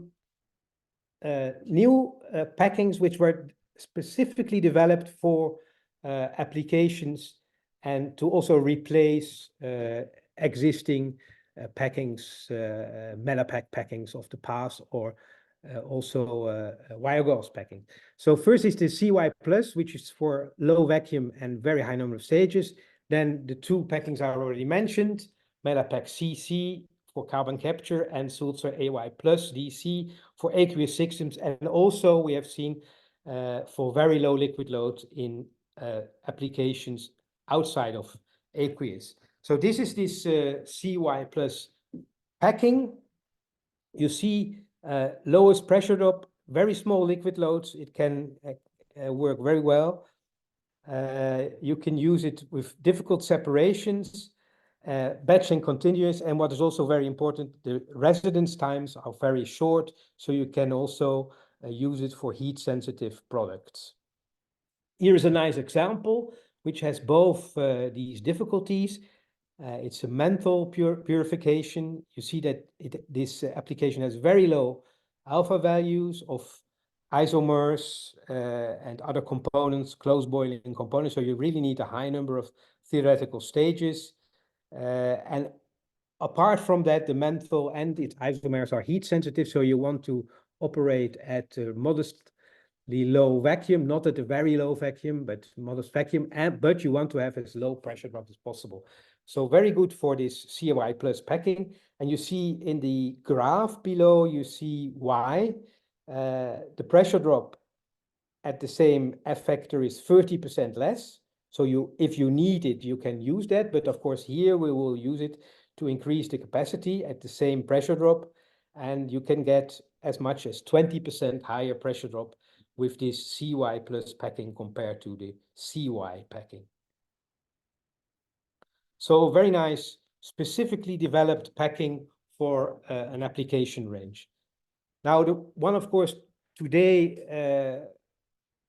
new packings which were specifically developed for applications, and to also replace existing packings, Melapack packings of the past, or also wire gauze packing. So first is the CY Plus, which is for low vacuum and very high number of stages. Then the two packings I already mentioned, Melapack CC for carbon capture, and Sulzer AY Plus DC for aqueous systems. And also we have seen for very low liquid loads in applications outside of aqueous. So this is this CY Plus packing. You see lowest pressure drop, very small liquid loads. It can work very well. You can use it with difficult separations, batch and continuous. And what is also very important, the residence times are very short, so you can also use it for heat-sensitive products. Here is a nice example which has both these difficulties. It's a menthol purification. You see that this application has very low alpha values of isomers and other components, close boiling components. So you really need a high number of theoretical stages. And apart from that, the menthol and its isomers are heat sensitive. So you want to operate at modestly low vacuum, not at a very low vacuum, but modest vacuum. But you want to have as low pressure drop as possible. So very good for this CY Plus packing. And you see in the graph below, you see why the pressure drop at the same F factor is 30% less. So if you need it, you can use that. But of course, here we will use it to increase the capacity at the same pressure drop. And you can get as much as 20% higher pressure drop with this CY Plus packing compared to the CY packing. So very nice, specifically developed packing for an application range. Now, the one, of course, today,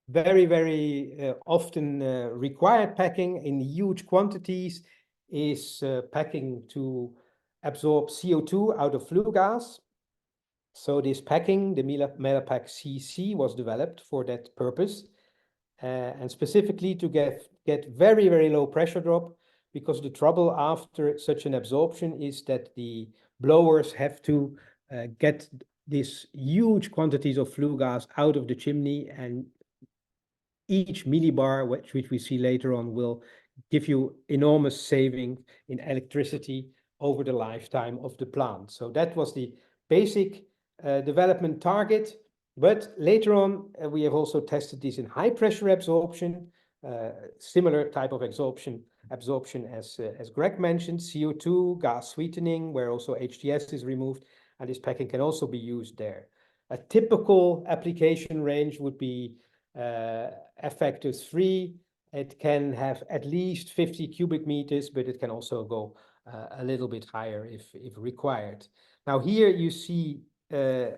very often required packing in huge quantities is packing to absorb CO2 out of flue gas. So this packing, the Melapack CC, was developed for that purpose, and specifically to get very low pressure drop, because the trouble after such an absorption is that the blowers have to get these huge quantities of flue gas out of the chimney, and each millibar, which we see later on, will give you enormous saving in electricity over the lifetime of the plant. So that was the basic development target. But later on, we have also tested this in high pressure absorption, similar type of absorption as Greg mentioned, CO2, gas sweetening, where also HTS is removed, and this packing can also be used there. A typical application range would be F factor 3. It can have at least 50 cubic meters, but it can also go a little bit higher if required. Now here you see the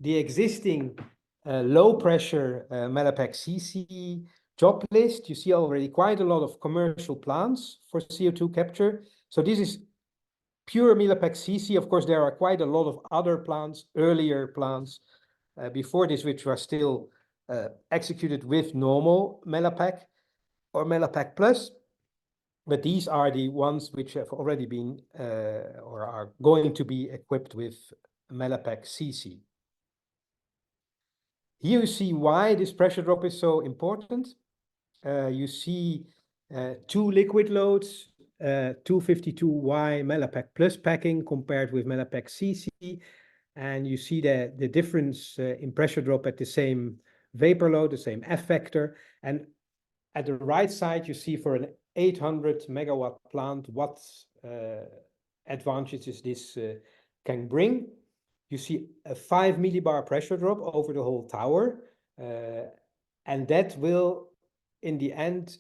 existing low pressure Mellapec CC job list. You see already quite a lot of commercial plants for CO2 capture. So this is pure Mellapec CC. Of course, there are quite a lot of other plants, earlier plants before this, which were still executed with normal Mellapec or Mellapec Plus. But these are the ones which have already been or are going to be equipped with Mellapec CC. Here you see why this pressure drop is so important. You see 2 liquid loads, 252Y Mellapec Plus packing compared with Mellapec CC. And you see the difference in pressure drop at the same vapor load, the same F factor. And at the right side, you see for an 800 megawatt plant, what advantages this can bring. You see a 5 millibar pressure drop over the whole tower. And that will, in the end,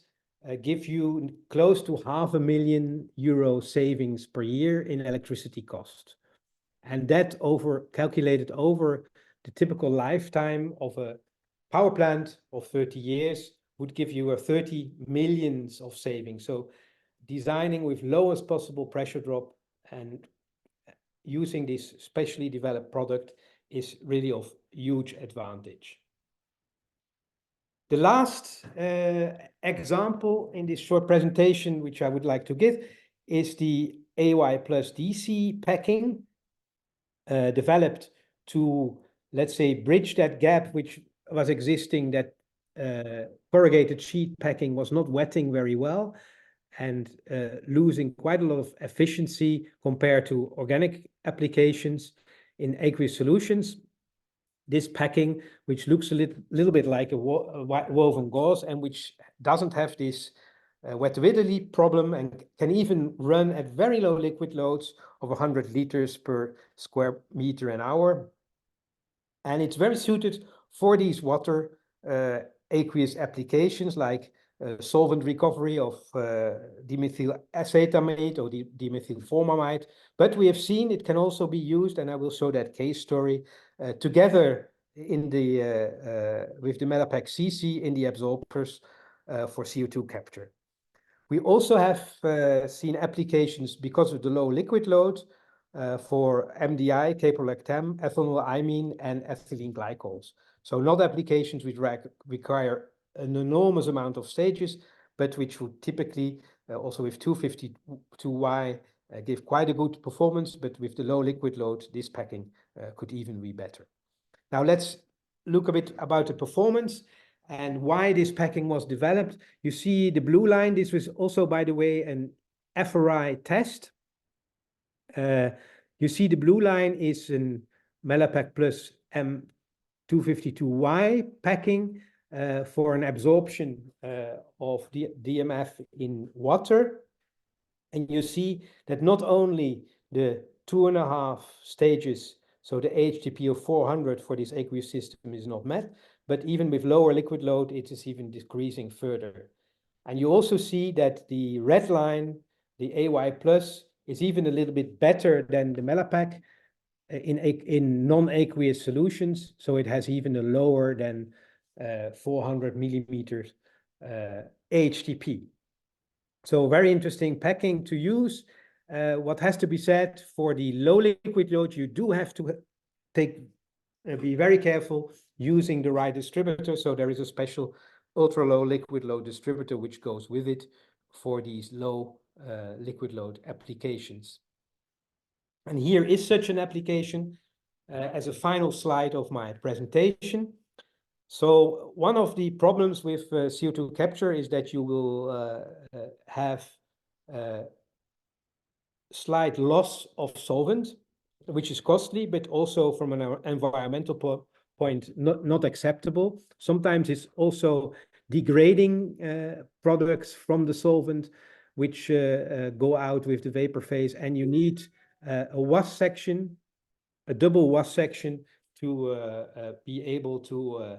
give you close to €500,000 savings per year in electricity cost. And that calculated over the typical lifetime of a power plant of 30 years would give you a 30 million of savings. So designing with lowest possible pressure drop and using this specially developed product is really of huge advantage. The last example in this short presentation, which I would like to give, is the AY plus DC packing, developed to, let's say, bridge that gap which was existing, that corrugated sheet packing was not wetting very well and losing quite a lot of efficiency compared to organic applications in aqueous solutions. This packing, which looks a little bit like a woven gauze and which doesn't have this wettability problem and can even run at very low liquid loads of 100 liters per square meter an hour. And it's very suited for these water aqueous applications like solvent recovery of dimethyl acetamide or dimethyl formamide. But we have seen it can also be used, and I will show that case story, together in the with the Mellapec CC in the absorbers for CO2 capture. We also have seen applications because of the low liquid load for MDI, caprolactam, ethynylamine, and ethylene glycols. So not applications which require an enormous amount of stages, but which would typically also with 252Y give quite a good performance, but with the low liquid load, this packing could even be better. Now let's look a bit about the performance and why this packing was developed. You see the blue line. This was also, by the way, an FRI test. You see the blue line is an Mellapec Plus M252Y packing for an absorption of the DMF in water. And you see that not only the 2.5 stages, so the HTP of 400 for this aqueous system is not met, but even with lower liquid load, it is even decreasing further. And you also see that the red line, the AY plus, is even a little bit better than the Mellapec in non-aqueous solutions. So it has even a lower than 400 millimeters HTP. So very interesting packing to use. What has to be said, for the low liquid load, you do have to be very careful using the right distributor. So there is a special ultra low liquid load distributor which goes with it for these low liquid load applications. And here is such an application as a final slide of my presentation. So one of the problems with CO2 capture is that you will have slight loss of solvent, which is costly, but also from an environmental point not acceptable. Sometimes it's also degrading products from the solvent, which go out with the vapor phase, and you need a wash section, a double wash section, to be able to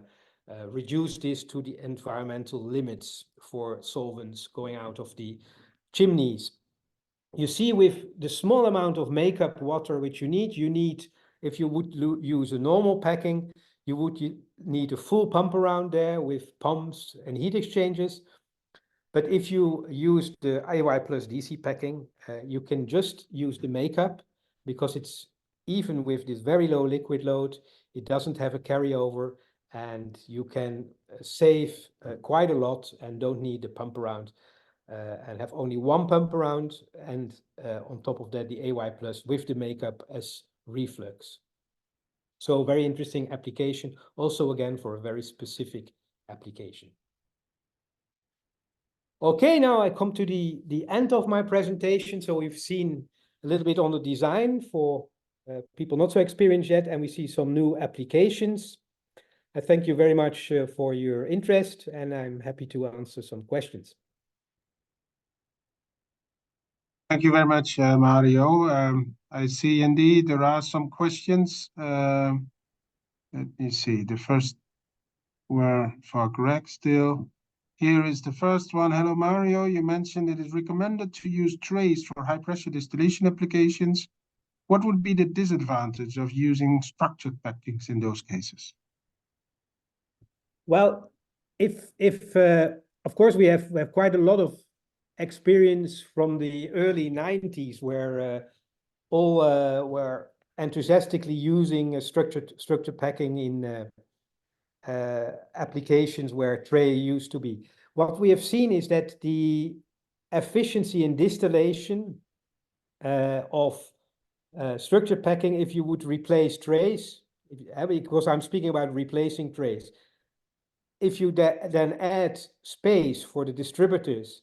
reduce this to the environmental limits for solvents going out of the chimneys. You see, with the small amount of makeup water which you need, if you would use a normal packing, you would need a full pump around there with pumps and heat exchangers. But if you use the AY plus DC packing, you can just use the makeup, because it's, even with this very low liquid load, it doesn't have a carryover, and you can save quite a lot and don't need the pump around, and have only one pump around, and on top of that the AY plus with the makeup as reflux. So very interesting application, also again for a very specific application. Okay, now I come to the end of my presentation. So we've seen a little bit on the design for people not so experienced yet, and we see some new applications. I thank you very much for your interest, and I'm happy to answer some questions. Thank you very much, Mario. I see indeed there are some questions. Let me see. The first were for Greg still. Here is the first one. Hello, Mario. You mentioned it is recommended to use trays for high-pressure distillation applications. What would be the disadvantage of using structured packings in those cases? Well, if of course we have quite a lot of experience from the early 90s, where all were enthusiastically using structured packing in applications where tray used to be. What we have seen is that the efficiency in distillation of structured packing, if you would replace trays, because I'm speaking about replacing trays, if you then add space for the distributors,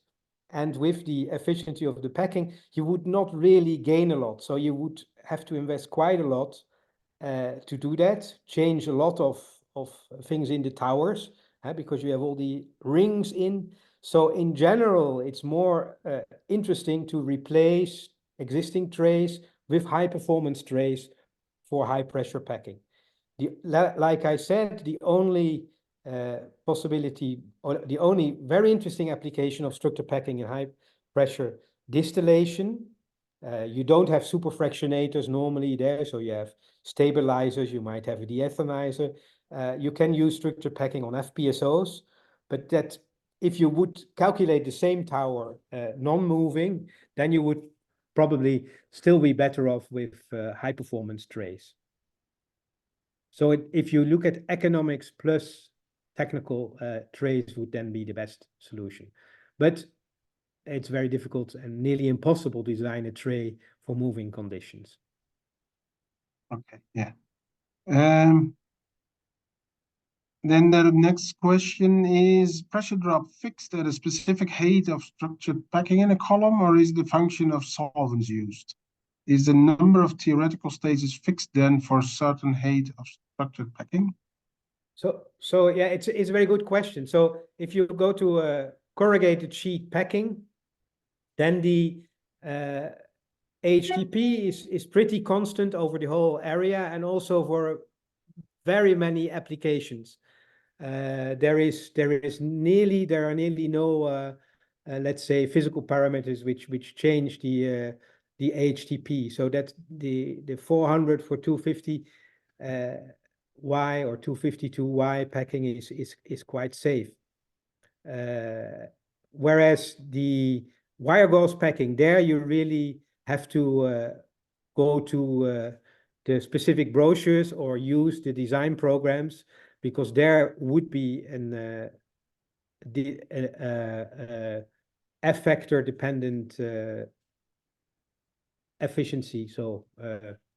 and with the efficiency of the packing, you would not really gain a lot. So you would have to invest quite a lot to do that, change a lot of things in the towers, because you have all the rings in. So in general, it's more interesting to replace existing trays with high performance trays for high pressure packing. Like I said, the only possibility, or the only very interesting application of structured packing in high pressure distillation, you don't have superfractionators normally there, so you have stabilizers, you might have a deethanizer. You can use structured packing on FPSOs, but that if you would calculate the same tower non-moving, then you would probably still be better off with high performance trays. So if you look at economics plus technical, trays would then be the best solution. But it's very difficult and nearly impossible to design a tray for moving conditions. Okay, yeah. Then the next question is, pressure drop fixed at a specific height of structured packing in a column, or is the function of solvents used? Is the number of theoretical stages fixed then for a certain height of structured packing? So yeah, it's a very good question. So if you go to a corrugated sheet packing, then the HTP is pretty constant over the whole area, and also for very many applications. There are nearly no let's say physical parameters which change the HTP. So that the 400 for 250 Y or 252Y packing is quite safe. Whereas the wire gauze packing, there you really have to go to the specific brochures or use the design programs, because there would be an F factor dependent efficiency, so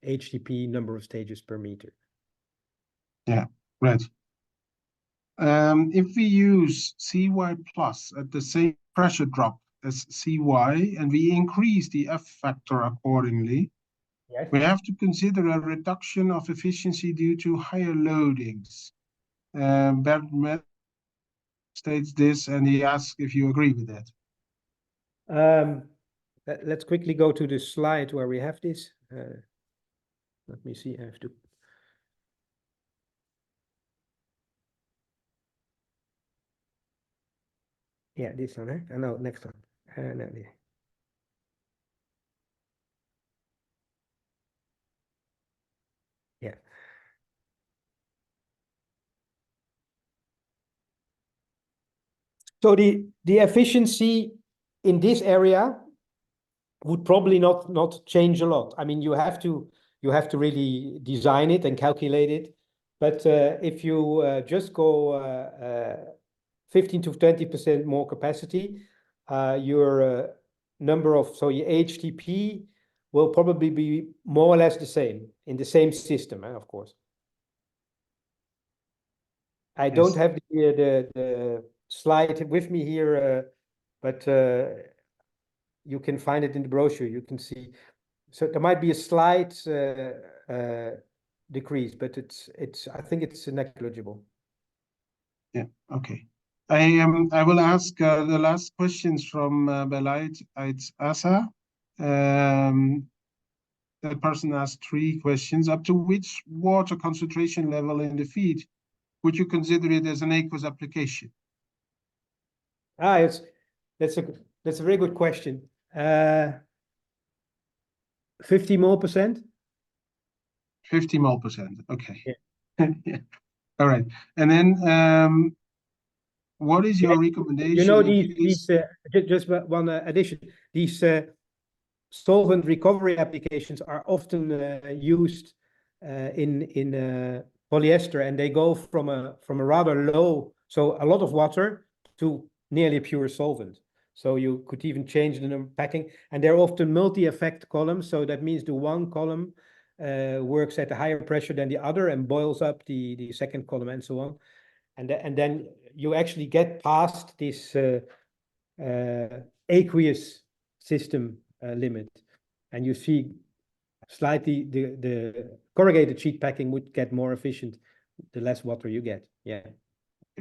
HTP, number of stages per meter. Yeah, right. If we use CY plus at the same pressure drop as CY, and we increase the F factor accordingly, yes, we have to consider a reduction of efficiency due to higher loadings. Bert states this, and he asks if you agree with that. Let's quickly go to the slide where we have this. Let me see, I have to Yeah, this one, eh? No, next one. No, yeah. Yeah. So the efficiency in this area would probably not change a lot. I mean, you have to really design it and calculate it. But if you just go 15 to 20% more capacity, your number of, so your HTP will probably be more or less the same in the same system, of course. I don't have the slide with me here, but you can find it in the brochure. You can see. So there might be a slight decrease, but I think it's negligible. Yeah. Okay. I will ask the last questions from Belait Asa. The person asked 3 questions. Up to which water concentration level in the feed would you consider it as an aqueous application? That's a very good question. 50 more percent. 50 more percent. Okay. Yeah. Yeah. All right. And then what is your recommendation? You know, these just one addition. These solvent recovery applications are often used in polyester, and they go from a rather low, so a lot of water, to nearly pure solvent. So you could even change the packing, and they're often multi-effect columns. So that means the one column works at a higher pressure than the other and boils up the second column, and so on. And then you actually get past this aqueous system limit, and you see slightly the corrugated sheet packing would get more efficient the less water you get. Yeah.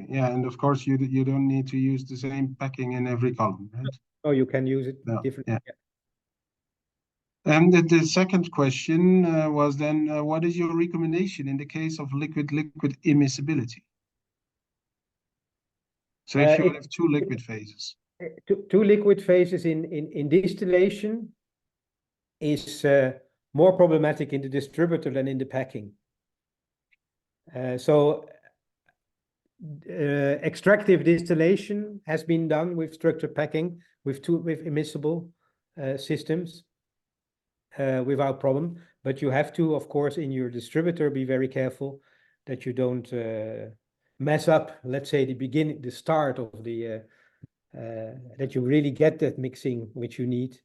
Yeah, and of course you don't need to use the same packing in every column, right? Oh, you can use it differently. Yeah. And the second question was then, what is your recommendation in the case of liquid-liquid immiscibility? So if you have 2 liquid phases. Two liquid phases in distillation is more problematic in the distributor than in the packing. So extractive distillation has been done with structured packing with immiscible systems without problem. But you have to, of course, in your distributor, be very careful that you don't mess up, let's say, the start of the that you really get that mixing which you need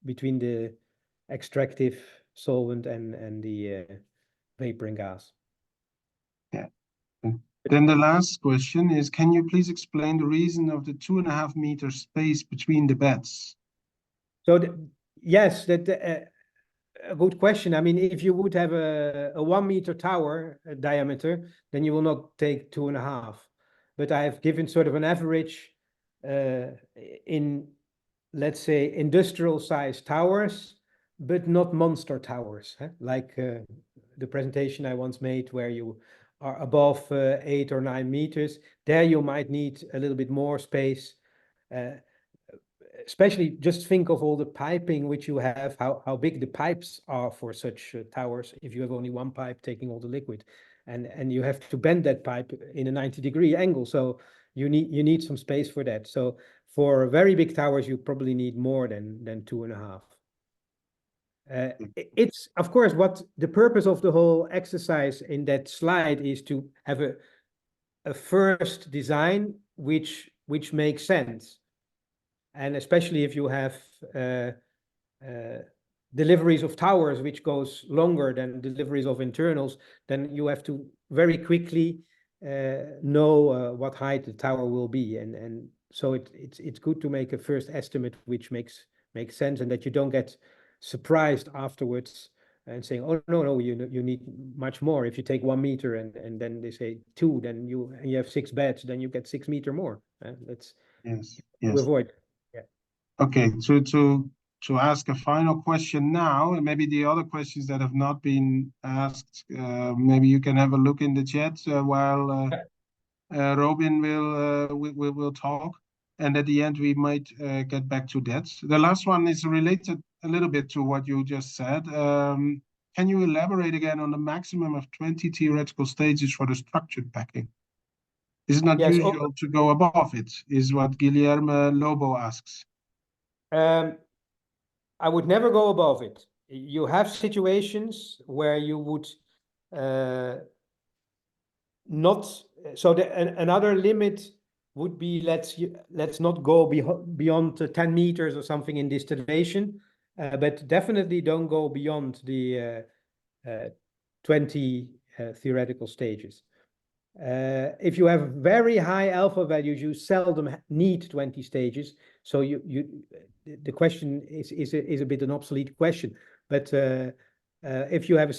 between the extractive solvent and the vapor and gas. Yeah. Then the last question is, can you please explain the reason of the 2.5 meter space between the beds? So yes, that a good question. I mean, if you would have a 1 meter tower diameter, then you will not take 2.5. But I have given sort of an average in, let's say, industrial size towers, but not monster towers, like the presentation I once made where you are above 8 or 9 meters. There you might need a little bit more space. Especially just think of all the piping which you have, how big the pipes are for such towers if you have only one pipe taking all the liquid, and you have to bend that pipe in a 90-degree angle, so you need some space for that. So for very big towers you probably need more than 2.5. It's of course what the purpose of the whole exercise in that slide is, to have a first design which makes sense. And especially if you have deliveries of towers which goes longer than deliveries of internals, then you have to very quickly know what height the tower will be, and so it's good to make a first estimate which makes sense, and that you don't get surprised afterwards and saying, oh no, you need much more. If you take 1 meter and then they say 2, then you have 6 beds, then you get 6 meter more. That's yes. to avoid. Okay, to ask a final question now, and maybe the other questions that have not been asked, maybe you can have a look in the chat while Robin will talk. And at the end, we might get back to that. The last one is related a little bit to what you just said. Can you elaborate again on the maximum of 20 theoretical stages for the structured packing? Is it not usual to go above it, is what Guilherme Lobo asks. I would never go above it. You have situations where you would not, so another limit would be let's not go beyond 10 meters or something in distillation, but definitely don't go beyond the 20 theoretical stages. If you have very high alpha values, you seldom need 20 stages. So the question is a bit an obsolete question. But if you have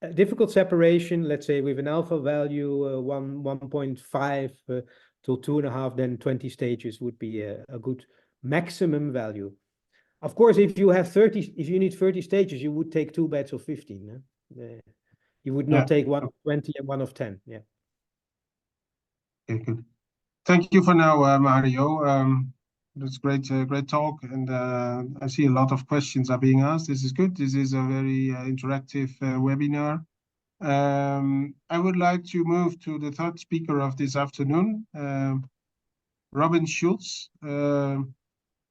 a difficult separation, let's say with an alpha value 1.5 to 2.5, then 20 stages would be a good maximum value. Of course, if you need 30 stages, you would take 2 beds of 15. You would not take one of 20 and one of 10. Yeah. Okay, good. Thank you for now, Mario. That's great talk, and I see a lot of questions are being asked. This is good. This is a very interactive webinar. I would like to move to the third speaker of this afternoon, Robin Schulz.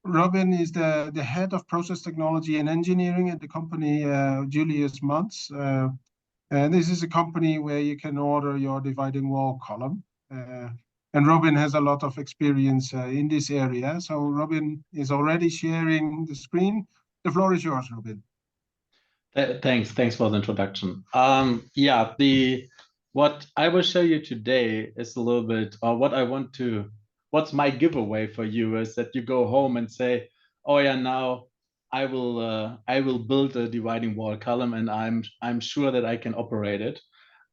Robin is the head of process technology and engineering at the company Julius Montz. And this is a company where you can order your dividing wall column. And Robin has a lot of experience in this area. So Robin is already sharing the screen. The floor is yours, Robin. Thanks for the introduction. What I will show you today is a little bit, or what's my giveaway for you is that you go home and say, oh yeah, now I will build a dividing wall column, and I'm sure that I can operate it.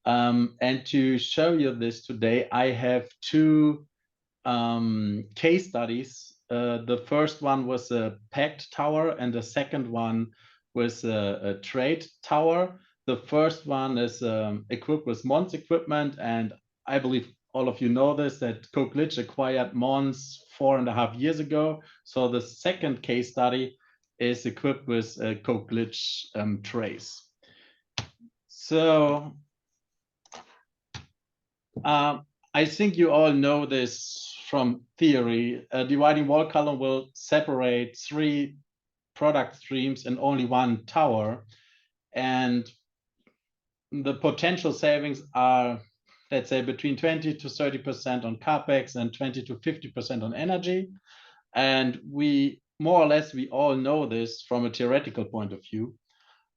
And to show you this today, I have 2 case studies. The first one was a packed tower, and the second one was a trade tower. The first one is equipped with Montz equipment, and I believe all of you know this, that Koch-Glitsch acquired Montz 4.5 years ago. So the second case study is equipped with Koch-Glitsch trays. So I think you all know this from theory. A dividing wall column will separate 3 product streams in only 1 tower. And the potential savings are, let's say, between 20 to 30% on CapEx and 20 to 50% on energy. And we more or less, we all know this from a theoretical point of view.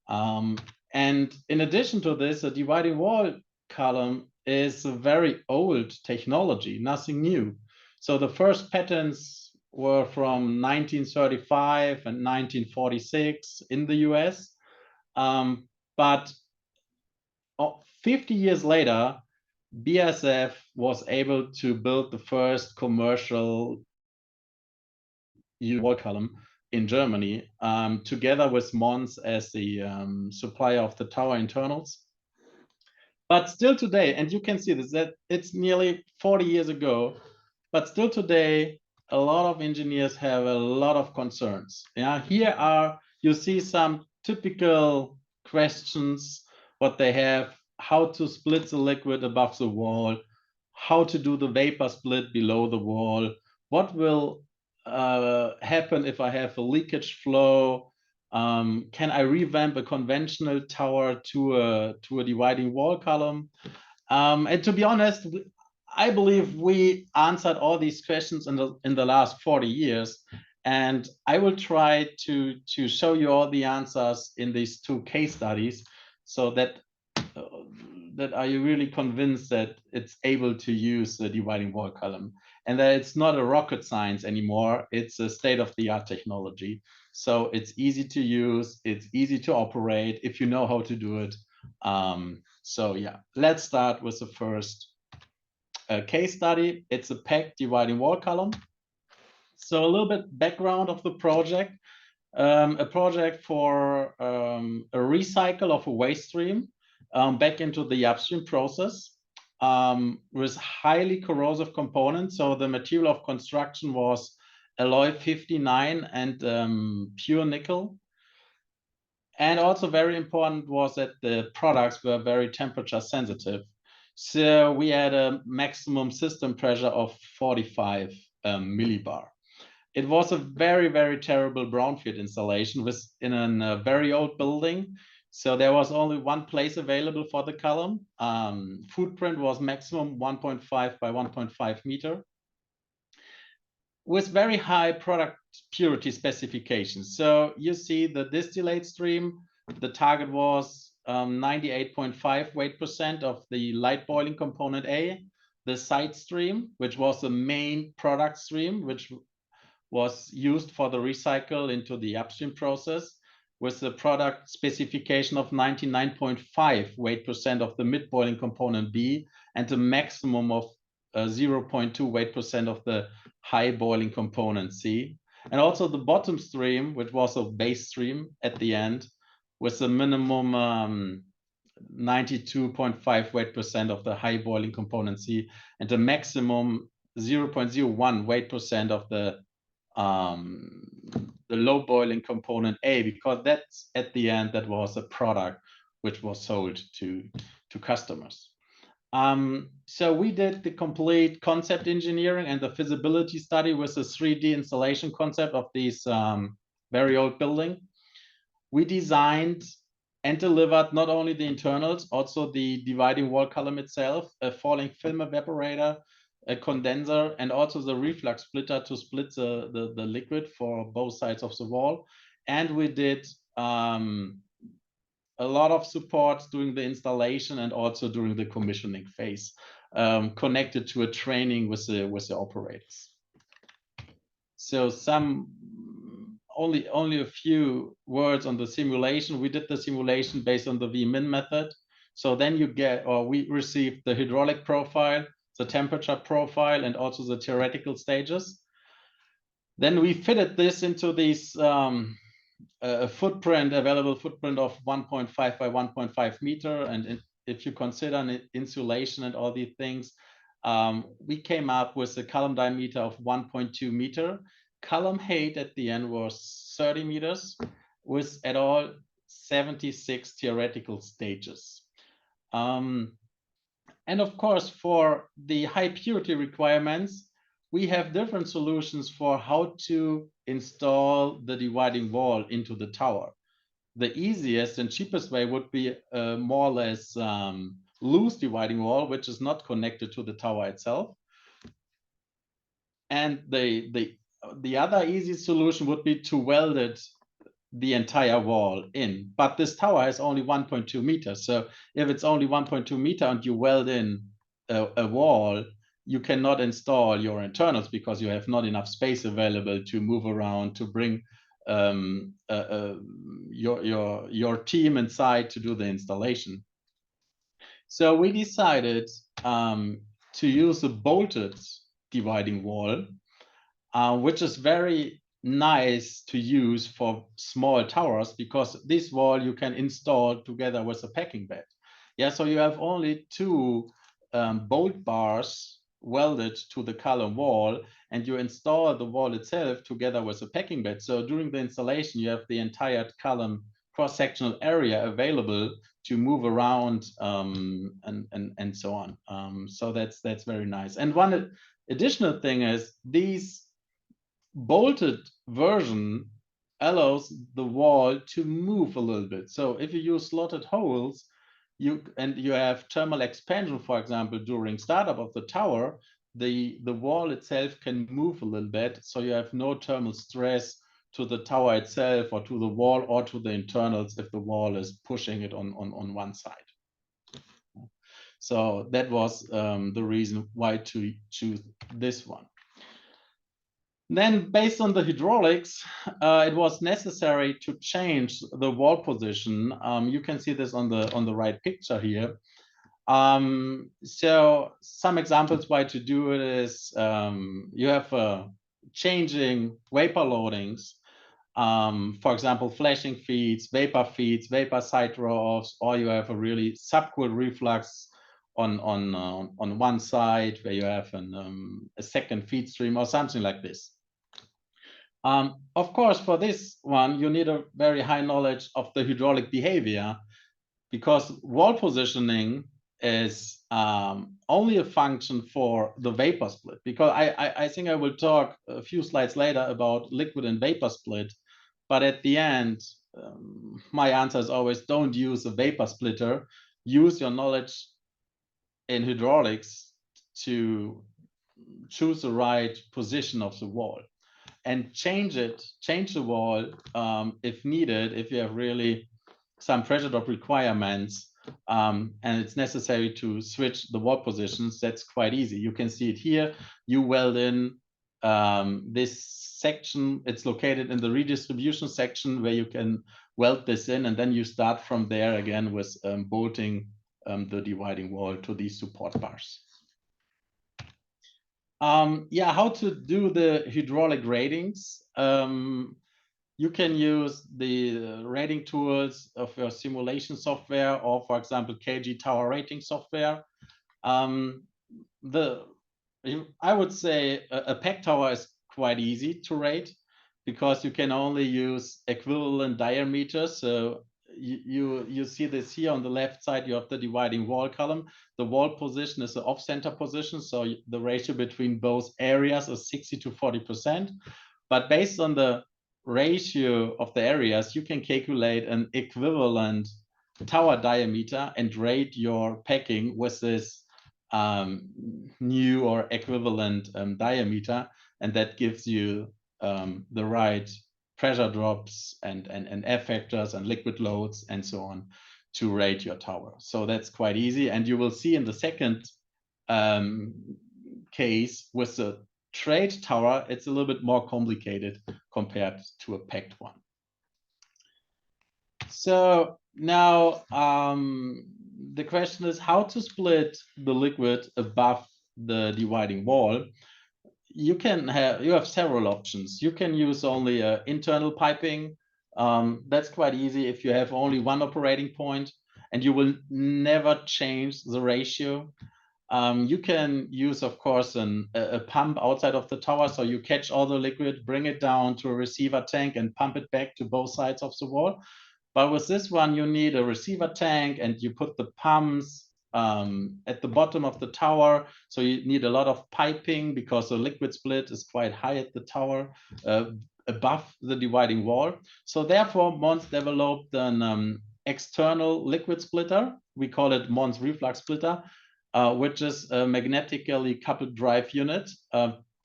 And in addition to this, a dividing wall column is a very old technology, nothing new. So the first patents were from 1935 and 1946 in the US. But 50 years later, BASF was able to build the first commercial wall column in Germany, together with Montz as the supplier of the tower internals. But still today, and you can see this, that it's nearly 40 years ago, but still today, a lot of engineers have a lot of concerns. Yeah, here you see some typical questions, what they have, how to split the liquid above the wall, how to do the vapor split below the wall, what will happen if I have a leakage flow, can I revamp a conventional tower to a dividing wall column? And to be honest, I believe we answered all these questions in the last 40 years. And I will try to show you all the answers in these 2 case studies, so that are you really convinced that it's able to use the dividing wall column, and that it's not a rocket science anymore, it's a state-of-the-art technology. So it's easy to use, it's easy to operate if you know how to do it. So yeah, let's start with the first case study. It's a packed dividing wall column. So a little bit background of the project. A project for a recycle of a waste stream back into the upstream process with highly corrosive components. So the material of construction was alloy 59 and pure nickel. And also very important was that the products were very temperature sensitive. So we had a maximum system pressure of 45 millibar. It was a very, very terrible brownfield installation in a very old building. So there was only one place available for the column. Footprint was maximum 1.5 by 1.5 meter with very high product purity specifications. So you see the distillate stream, the target was 98.5 weight% of the light boiling component A. The side stream, which was the main product stream, which was used for the recycle into the upstream process, with the product specification of 99.5 weight% of the mid boiling component B and a maximum of 0.2 weight% of the high boiling component C. And also the bottom stream, which was a base stream at the end, with a minimum 92.5 weight% of the high boiling component C and a maximum 0.01 weight% of the low boiling component A, because that's at the end that was a product which was sold to customers. So we did the complete concept engineering and the feasibility study with a 3D installation concept of this very old building. We designed and delivered not only the internals, also the dividing wall column itself, a falling film evaporator, a condenser, and also the reflux splitter to split the liquid for both sides of the wall. And we did a lot of support during the installation and also during the commissioning phase, connected to a training with the operators. So only a few words on the simulation. We did the simulation based on the VMIN method. So then we received the hydraulic profile, the temperature profile, and also the theoretical stages. Then we fitted this into these available footprint of 1.5 by 1.5 meter. And if you consider an insulation and all these things, we came up with a column diameter of 1.2 meter. Column height at the end was 30 meters with at all 76 theoretical stages. And of course, for the high purity requirements, we have different solutions for how to install the dividing wall into the tower. The easiest and cheapest way would be a more or less loose dividing wall, which is not connected to the tower itself. And the other easy solution would be to weld it the entire wall in. But this tower has only 1.2 meters. So if it's only 1.2 meter and you weld in a wall, you cannot install your internals because you have not enough space available to move around, to bring your team inside to do the installation. So we decided to use a bolted dividing wall, which is very nice to use for small towers because this wall you can install together with a packing bed. Yeah, so you have only two bolt bars welded to the column wall, and you install the wall itself together with a packing bed. So during the installation, you have the entire column cross-sectional area available to move around and so on. So that's very nice. And one additional thing is these bolted version allows the wall to move a little bit. So if you use slotted holes, you have thermal expansion, for example, during startup of the tower, the wall itself can move a little bit, so you have no thermal stress to the tower itself or to the wall or to the internals if the wall is pushing it on one side. So that was the reason why to choose this one. Then, based on the hydraulics, it was necessary to change the wall position. You can see this on the right picture here. So some examples why to do it is you have changing vapor loadings. For example, flashing feeds, vapor side draw-offs, or you have a really subcooled reflux on one side where you have a second feed stream or something like this. Of course, for this one, you need a very high knowledge of the hydraulic behavior, because wall positioning is only a function for the vapor split. Because I think I will talk a few slides later about liquid and vapor split, but at the end, my answer is always don't use a vapor splitter. Use your knowledge in hydraulics to choose the right position of the wall, and change the wall if needed, if you have really some pressure drop requirements, and it's necessary to switch the wall positions. That's quite easy. You can see it here. You weld in this section. It's located in the redistribution section where you can weld this in, and then you start from there again with bolting the dividing wall to these support bars. Yeah, how to do the hydraulic ratings. You can use the rating tools of your simulation software, or for example, KG Tower rating software. I would say a PEC tower is quite easy to rate, because you can only use equivalent diameters. So you see this here on the left side, you have the dividing wall column. The wall position is the off-center position, so the ratio between both areas is 60 to 40%. But based on the ratio of the areas, you can calculate an equivalent tower diameter and rate your packing with this new or equivalent diameter, and that gives you the right pressure drops and F factors and liquid loads and so on to rate your tower. So that's quite easy. And you will see in the second case with the trade tower, it's a little bit more complicated compared to a packed one. So now the question is how to split the liquid above the dividing wall. You have several options. You can use only internal piping. That's quite easy if you have only one operating point and you will never change the ratio. You can use, of course, a pump outside of the tower. So you catch all the liquid, bring it down to a receiver tank and pump it back to both sides of the wall. But with this one, you need a receiver tank and you put the pumps at the bottom of the tower. So you need a lot of piping because the liquid split is quite high at the tower above the dividing wall. So therefore, Montz developed an external liquid splitter. We call it Montz reflux splitter, which is a magnetically coupled drive unit.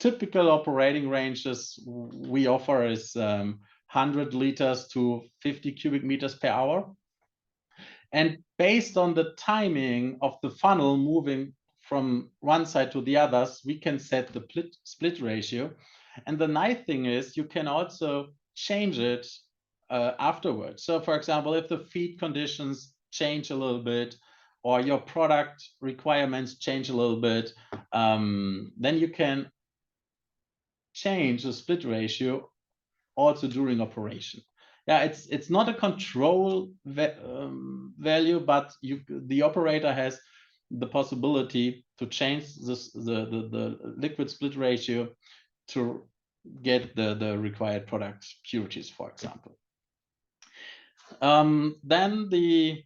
Typical operating ranges we offer is 100 liters to 50 cubic meters per hour. And based on the timing of the funnel moving from one side to the others, we can set the split ratio. And the nice thing is you can also change it afterwards. So for example, if the feed conditions change a little bit, or your product requirements change a little bit, then you can change the split ratio also during operation. Yeah, it's not a control value, but the operator has the possibility to change the liquid split ratio to get the required product purities, for example. Then the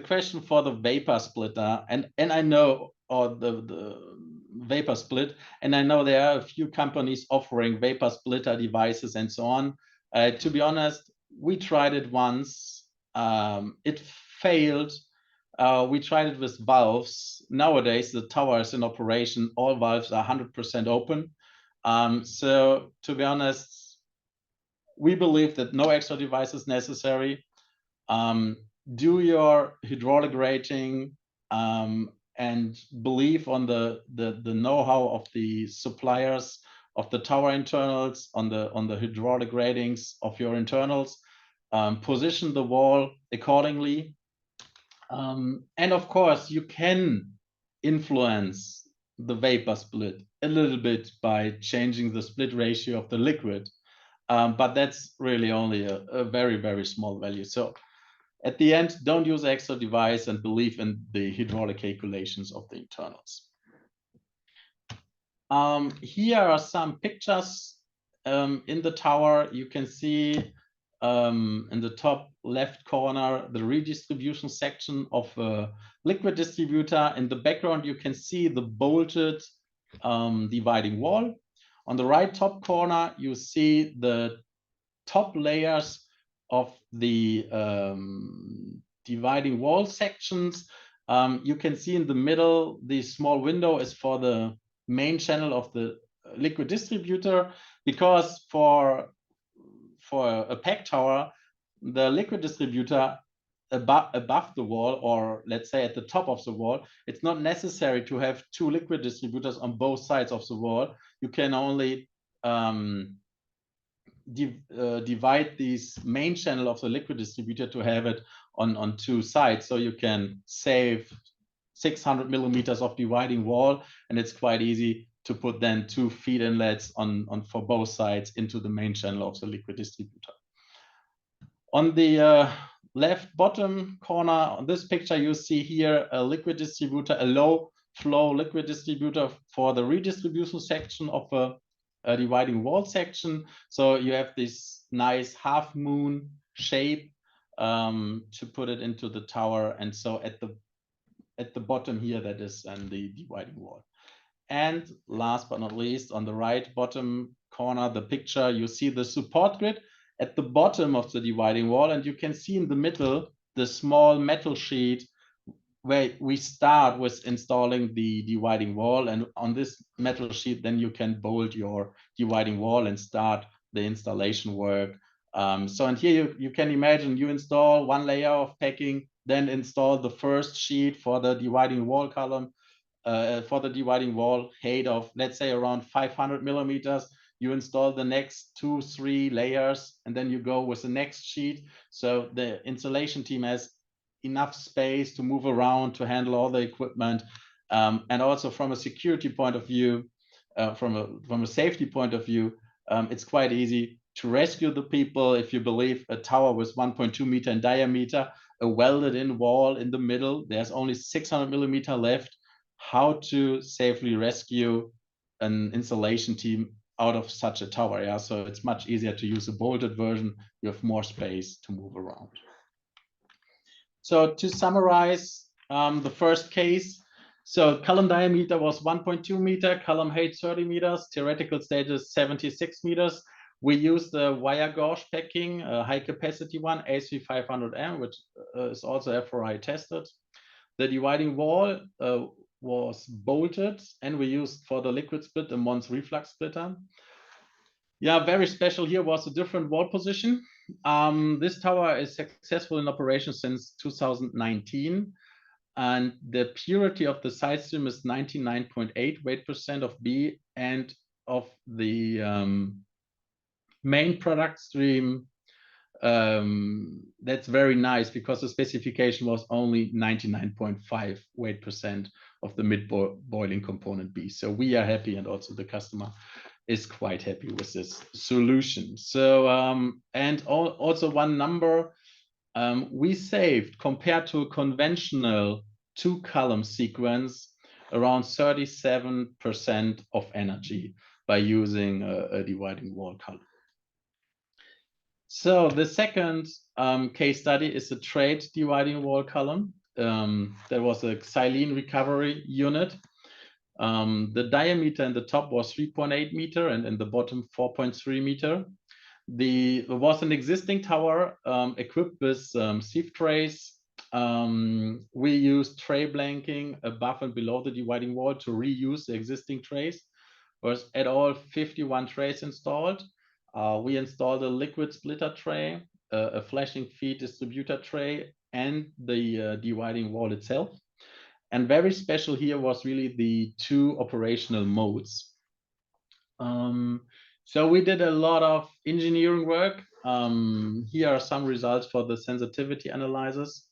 question for the vapor splitter, and I know, or the vapor split, and I know there are a few companies offering vapor splitter devices and so on. To be honest, we tried it once. It failed. We tried it with valves. Nowadays, the tower is in operation. All valves are 100% open. So to be honest, we believe that no extra device is necessary. Do your hydraulic rating and believe on the know-how of the suppliers of the tower internals, on the hydraulic ratings of your internals. Position the wall accordingly. And of course, you can influence the vapor split a little bit by changing the split ratio of the liquid. But that's really only a very, very small value. So at the end, don't use extra device and believe in the hydraulic calculations of the internals. Here are some pictures in the tower, you can see in the top left corner the redistribution section of a liquid distributor. In the background, you can see the bolted dividing wall. On the right top corner, you see the top layers of the dividing wall sections. You can see in the middle, the small window is for the main channel of the liquid distributor, because for a pack tower, the liquid distributor above the wall, or let's say at the top of the wall, it's not necessary to have two liquid distributors on both sides of the wall. You can only divide this main channel of the liquid distributor to have it on two sides, so you can save 600 millimeters of dividing wall, and it's quite easy to put then two feed inlets on for both sides into the main channel of the liquid distributor. On the left bottom corner on this picture, you see here a liquid distributor, a low flow liquid distributor for the redistribution section of a dividing wall section. So you have this nice half moon shape to put it into the tower, and so at the bottom here, that is the dividing wall. And last but not least, on the right bottom corner, the picture, you see the support grid at the bottom of the dividing wall, and you can see in the middle the small metal sheet where we start with installing the dividing wall, and on this metal sheet then you can bolt your dividing wall and start the installation work. So and here you can imagine you install one layer of packing, then install the first sheet for the dividing wall column, for the dividing wall height of, let's say, around 500 millimeters. You install the next 2-3 layers, and then you go with the next sheet. So the installation team has enough space to move around, to handle all the equipment, and also from a security point of view, from a safety point of view, it's quite easy to rescue the people. If you believe a tower with 1.2 meter in diameter, a welded in wall in the middle, there's only 600 millimeter left. How to safely rescue an installation team out of such a tower? Yeah, so it's much easier to use a bolted version. You have more space to move around. So to summarize the first case, so column diameter was 1.2 meter, column height 30 meters, theoretical status 76 meters. We used the wire gauge packing, a high capacity one, ASV500M, which is also FRI tested. The dividing wall was bolted, and we used for the liquid split a Montz reflux splitter. Yeah, very special here was a different wall position. This tower is successful in operation since 2019, and the purity of the side stream is 99.8 weight% of B, and of the main product stream, that's very nice, because the specification was only 99.5 weight% of the mid boiling component B. So we are happy, and also the customer is quite happy with this solution. So and also one number, we saved, compared to a conventional 2-column sequence, around 37% of energy by using a dividing wall column. So the second case study is a trade dividing wall column. There was a xylene recovery unit. The diameter in the top was 3.8 meter, and in the bottom 4.3 meter. There was an existing tower equipped with sieve trays. We used tray blanking above and below the dividing wall to reuse the existing trays. Was at all 51 trays installed. We installed a liquid splitter tray, a flashing feed distributor tray, and the dividing wall itself. And very special here was really the 2 operational modes. So we did a lot of engineering work. Here are some results for the sensitivity analysis.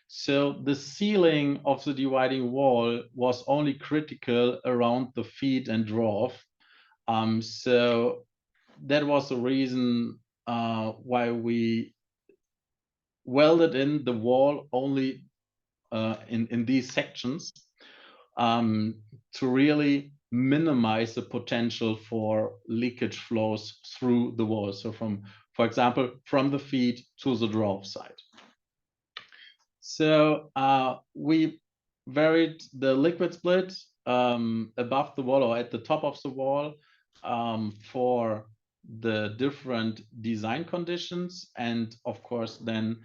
So the sealing of the dividing wall was only critical around the feed and draw. So that was the reason why we welded in the wall only in these sections, to really minimize the potential for leakage flows through the wall. So from, for example, from the feed to the draw side. So we varied the liquid split above the wall or at the top of the wall for the different design conditions, and of course then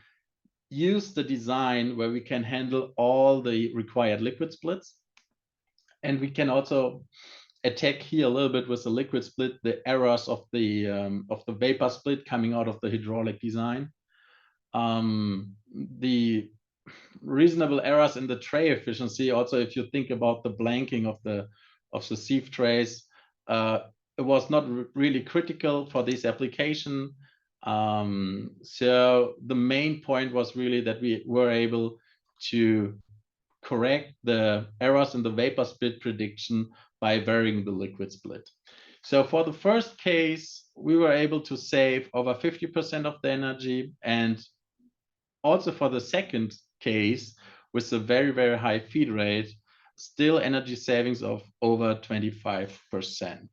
use the design where we can handle all the required liquid splits. And we can also attack here a little bit with the liquid split the errors of the vapor split coming out of the hydraulic design. The reasonable errors in the tray efficiency, also if you think about the blanking of the sieve trays, it was not really critical for this application. So the main point was really that we were able to correct the errors in the vapor split prediction by varying the liquid split. So for the first case, we were able to save over 50% of the energy, and also for the second case, with a very, very high feed rate, still energy savings of over 25%.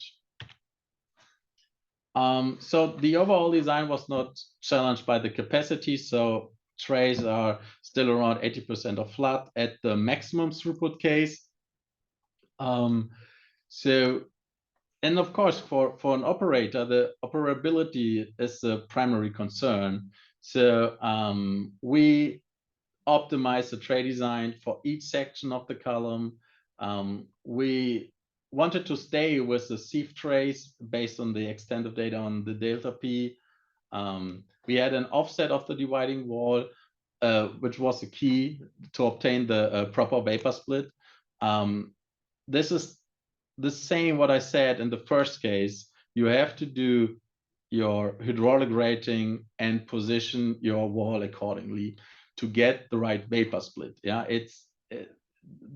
So the overall design was not challenged by the capacity. So trays are still around 80% of flood at the maximum throughput case. And of course, for an operator, the operability is the primary concern. So we optimize the tray design for each section of the column. We wanted to stay with the sieve trays based on the extended data on the delta P. We had an offset of the dividing wall, which was the key to obtain the proper vapor split. This is the same what I said in the first case. You have to do your hydraulic rating and position your wall accordingly to get the right vapor split. Yeah,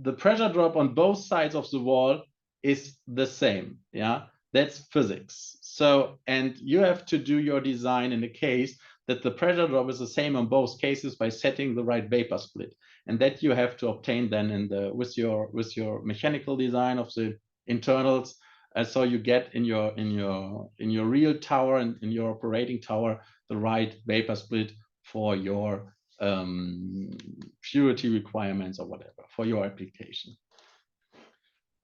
the pressure drop on both sides of the wall is the same. Yeah, that's physics. So, and you have to do your design in a case that the pressure drop is the same on both cases by setting the right vapor split, and that you have to obtain then in the with your mechanical design of the internals. So you get in your real tower and in your operating tower the right vapor split for your purity requirements or whatever for your application.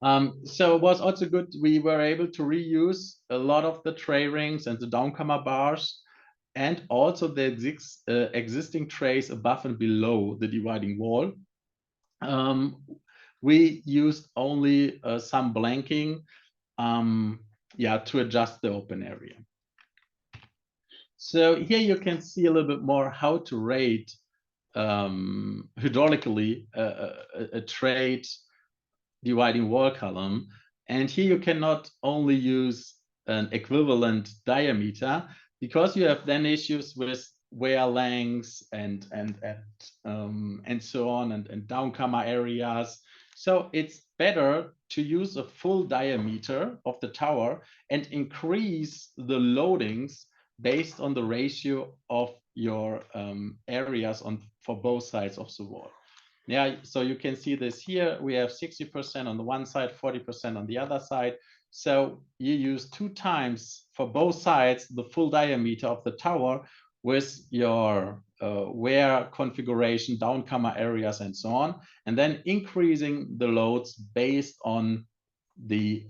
So it was also good. We were able to reuse a lot of the tray rings and the downcomer bars, and also the existing trays above and below the dividing wall. We used only some blanking, to adjust the open area. So here you can see a little bit more how to rate hydraulically a trade dividing wall column. And here you cannot only use an equivalent diameter, because you have then issues with wear lengths and so on, and downcomer areas. So it's better to use a full diameter of the tower and increase the loadings based on the ratio of your areas for both sides of the wall. Yeah, so you can see this here. We have 60% on the one side, 40% on the other side. So you use 2 times for both sides the full diameter of the tower with your wear configuration, downcomer areas, and so on, and then increasing the loads based on the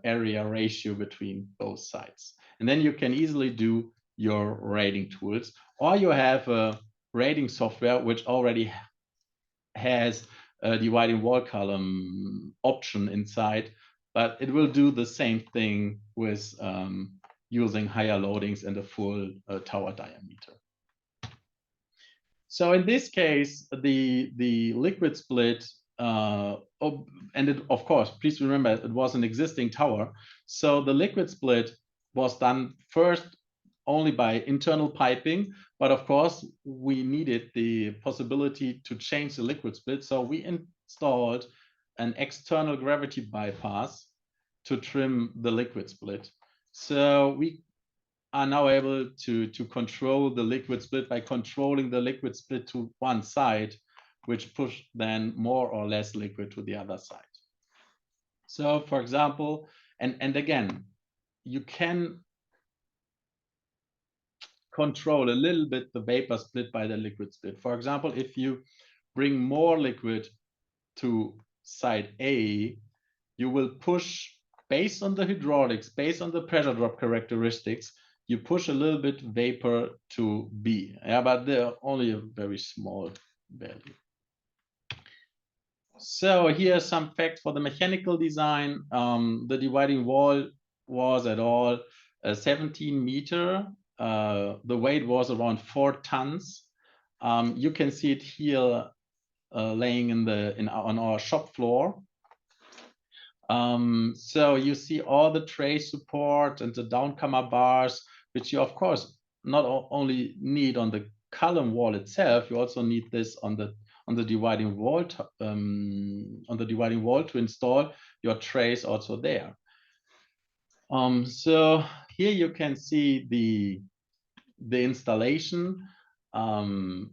area ratio between both sides. And then you can easily do your rating tools, or you have a rating software which already has a dividing wall column option inside, but it will do the same thing with using higher loadings and a full tower diameter. So in this case, the liquid split, and of course, please remember, it was an existing tower. So the liquid split was done first only by internal piping, but of course, we needed the possibility to change the liquid split. So we installed an external gravity bypass to trim the liquid split. So we are now able to control the liquid split by controlling the liquid split to one side, which push then more or less liquid to the other side. So for example, and again, you can control a little bit the vapor split by the liquid split. For example, if you bring more liquid to side A, you will push, based on the hydraulics, based on the pressure drop characteristics, you push a little bit vapor to B. Yeah, but they're only a very small value. So here are some facts for the mechanical design. The dividing wall was at all 17 meter. The weight was around 4 tons. You can see it here laying on our shop floor. So you see all the tray support and the downcomer bars, which you of course not only need on the column wall itself, you also need this on the dividing wall to install your trays also there. So here you can see the installation.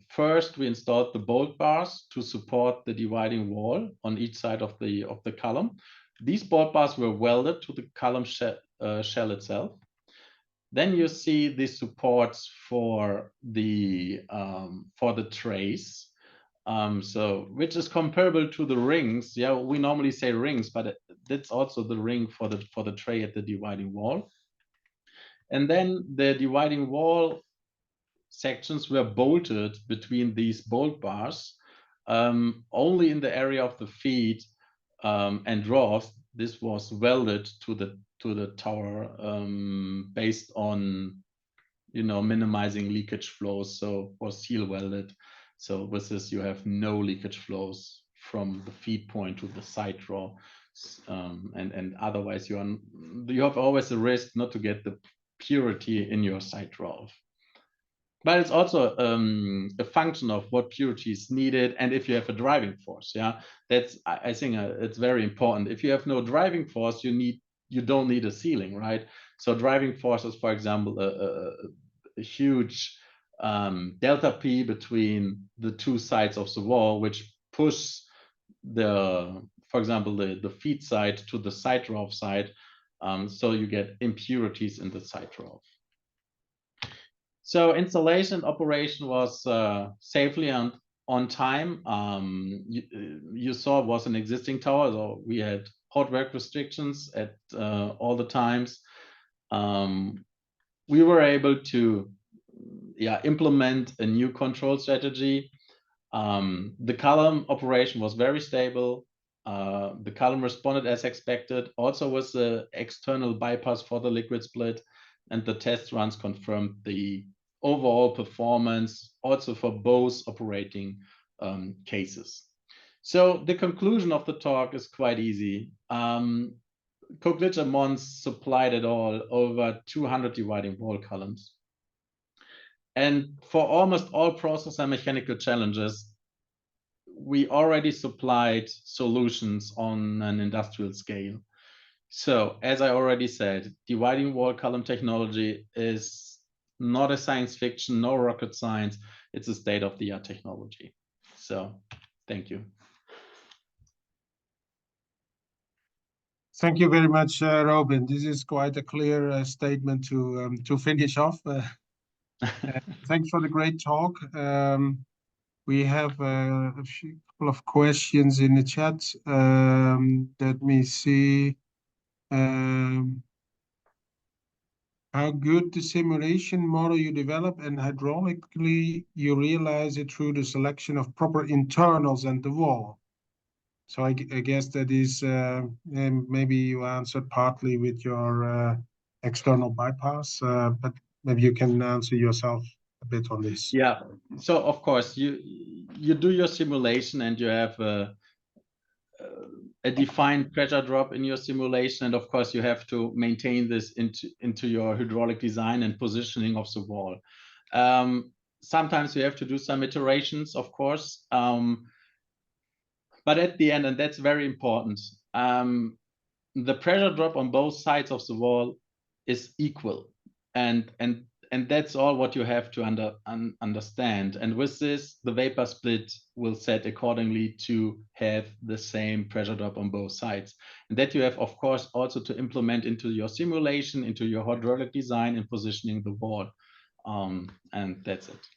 First, we installed the bolt bars to support the dividing wall on each side of the column. These bolt bars were welded to the column shell itself. Then you see the supports for the trays, so which is comparable to the rings. Yeah, we normally say rings, but that's also the ring for the tray at the dividing wall. And then the dividing wall sections were bolted between these bolt bars, only in the area of the feet and drawers. This was welded to the tower based on, you know, minimizing leakage flows. So was seal welded. So with this, you have no leakage flows from the feed point to the side draw, and otherwise you have always a risk not to get the purity in your side draw. But it's also a function of what purity is needed, and if you have a driving force. Yeah, that's, I think it's very important. If you have no driving force, you don't need a sealing, right? So driving force is, for example, a huge delta P between the two sides of the wall, which push for example, the feed side to the side draw side, so you get impurities in the side draw. So installation operation was safely and on time. You saw it was an existing tower, so we had hot work restrictions at all the times. We were able to implement a new control strategy. The column operation was very stable. The column responded as expected, also with the external bypass for the liquid split, and the test runs confirmed the overall performance also for both operating cases. So the conclusion of the talk is quite easy. Koch-Glitsch and Montz supplied it all over 200 dividing wall columns. And for almost all process and mechanical challenges, we already supplied solutions on an industrial scale. So as I already said, dividing wall column technology is not a science fiction, no rocket science. It's a state-of-the-art technology. So thank you. Thank you very much, Robin. This is quite a clear statement to finish off. Thanks for the great talk. We have a couple of questions in the chat. Let me see. How good the simulation model you develop, and hydraulically you realize it through the selection of proper internals and the wall. So I guess that is, and maybe you answered partly with your external bypass, but maybe you can answer yourself a bit on this. Yeah, so of course you do your simulation and you have a defined pressure drop in your simulation, and of course you have to maintain this into your hydraulic design and positioning of the wall. Sometimes you have to do some iterations, of course, but at the end, and that's very important, the pressure drop on both sides of the wall is equal, and and that's all what you have to understand. And with this, the vapor split will set accordingly to have the same pressure drop on both sides. And that you have, of course, also to implement into your simulation, into your hydraulic design and positioning the wall. And that's it.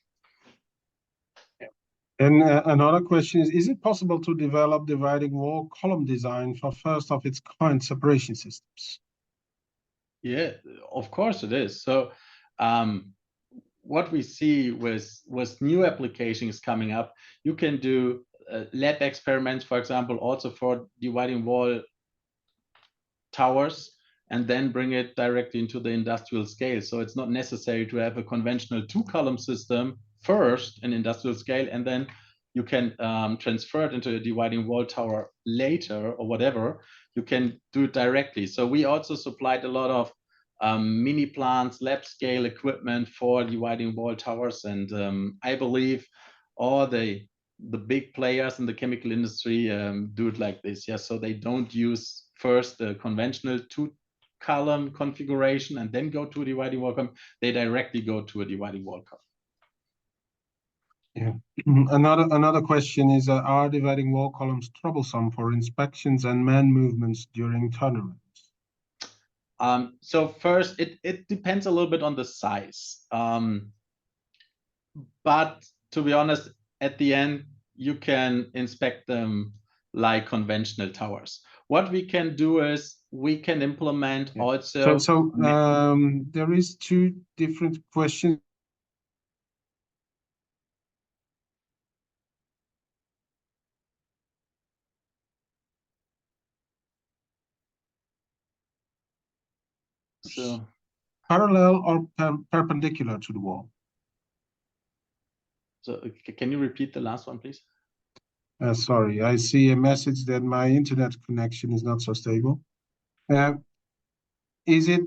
And another question is it possible to develop dividing wall column design for first of its kind separation systems? Yeah, of course it is. So what we see with new applications coming up, you can do lab experiments, for example, also for dividing wall towers, and then bring it directly into the industrial scale. So it's not necessary to have a conventional 2-column system first in industrial scale, and then you can transfer it into a dividing wall tower later or whatever. You can do it directly. So we also supplied a lot of mini plants, lab scale equipment for dividing wall towers, and I believe all the big players in the chemical industry do it like this. Yeah, so they don't use first the conventional 2-column configuration and then go to a dividing wall column. They directly go to a dividing wall column. Yeah. Another question is, are dividing wall columns troublesome for inspections and man movements during turnarounds? So first, it depends a little bit on the size. But to be honest, at the end, you can inspect them like conventional towers. What we can do is we can implement also. So there is 2 different questions. So Parallel or perpendicular to the wall? So can you repeat the last one, please? Sorry, I see a message that my internet connection is not so stable. Is it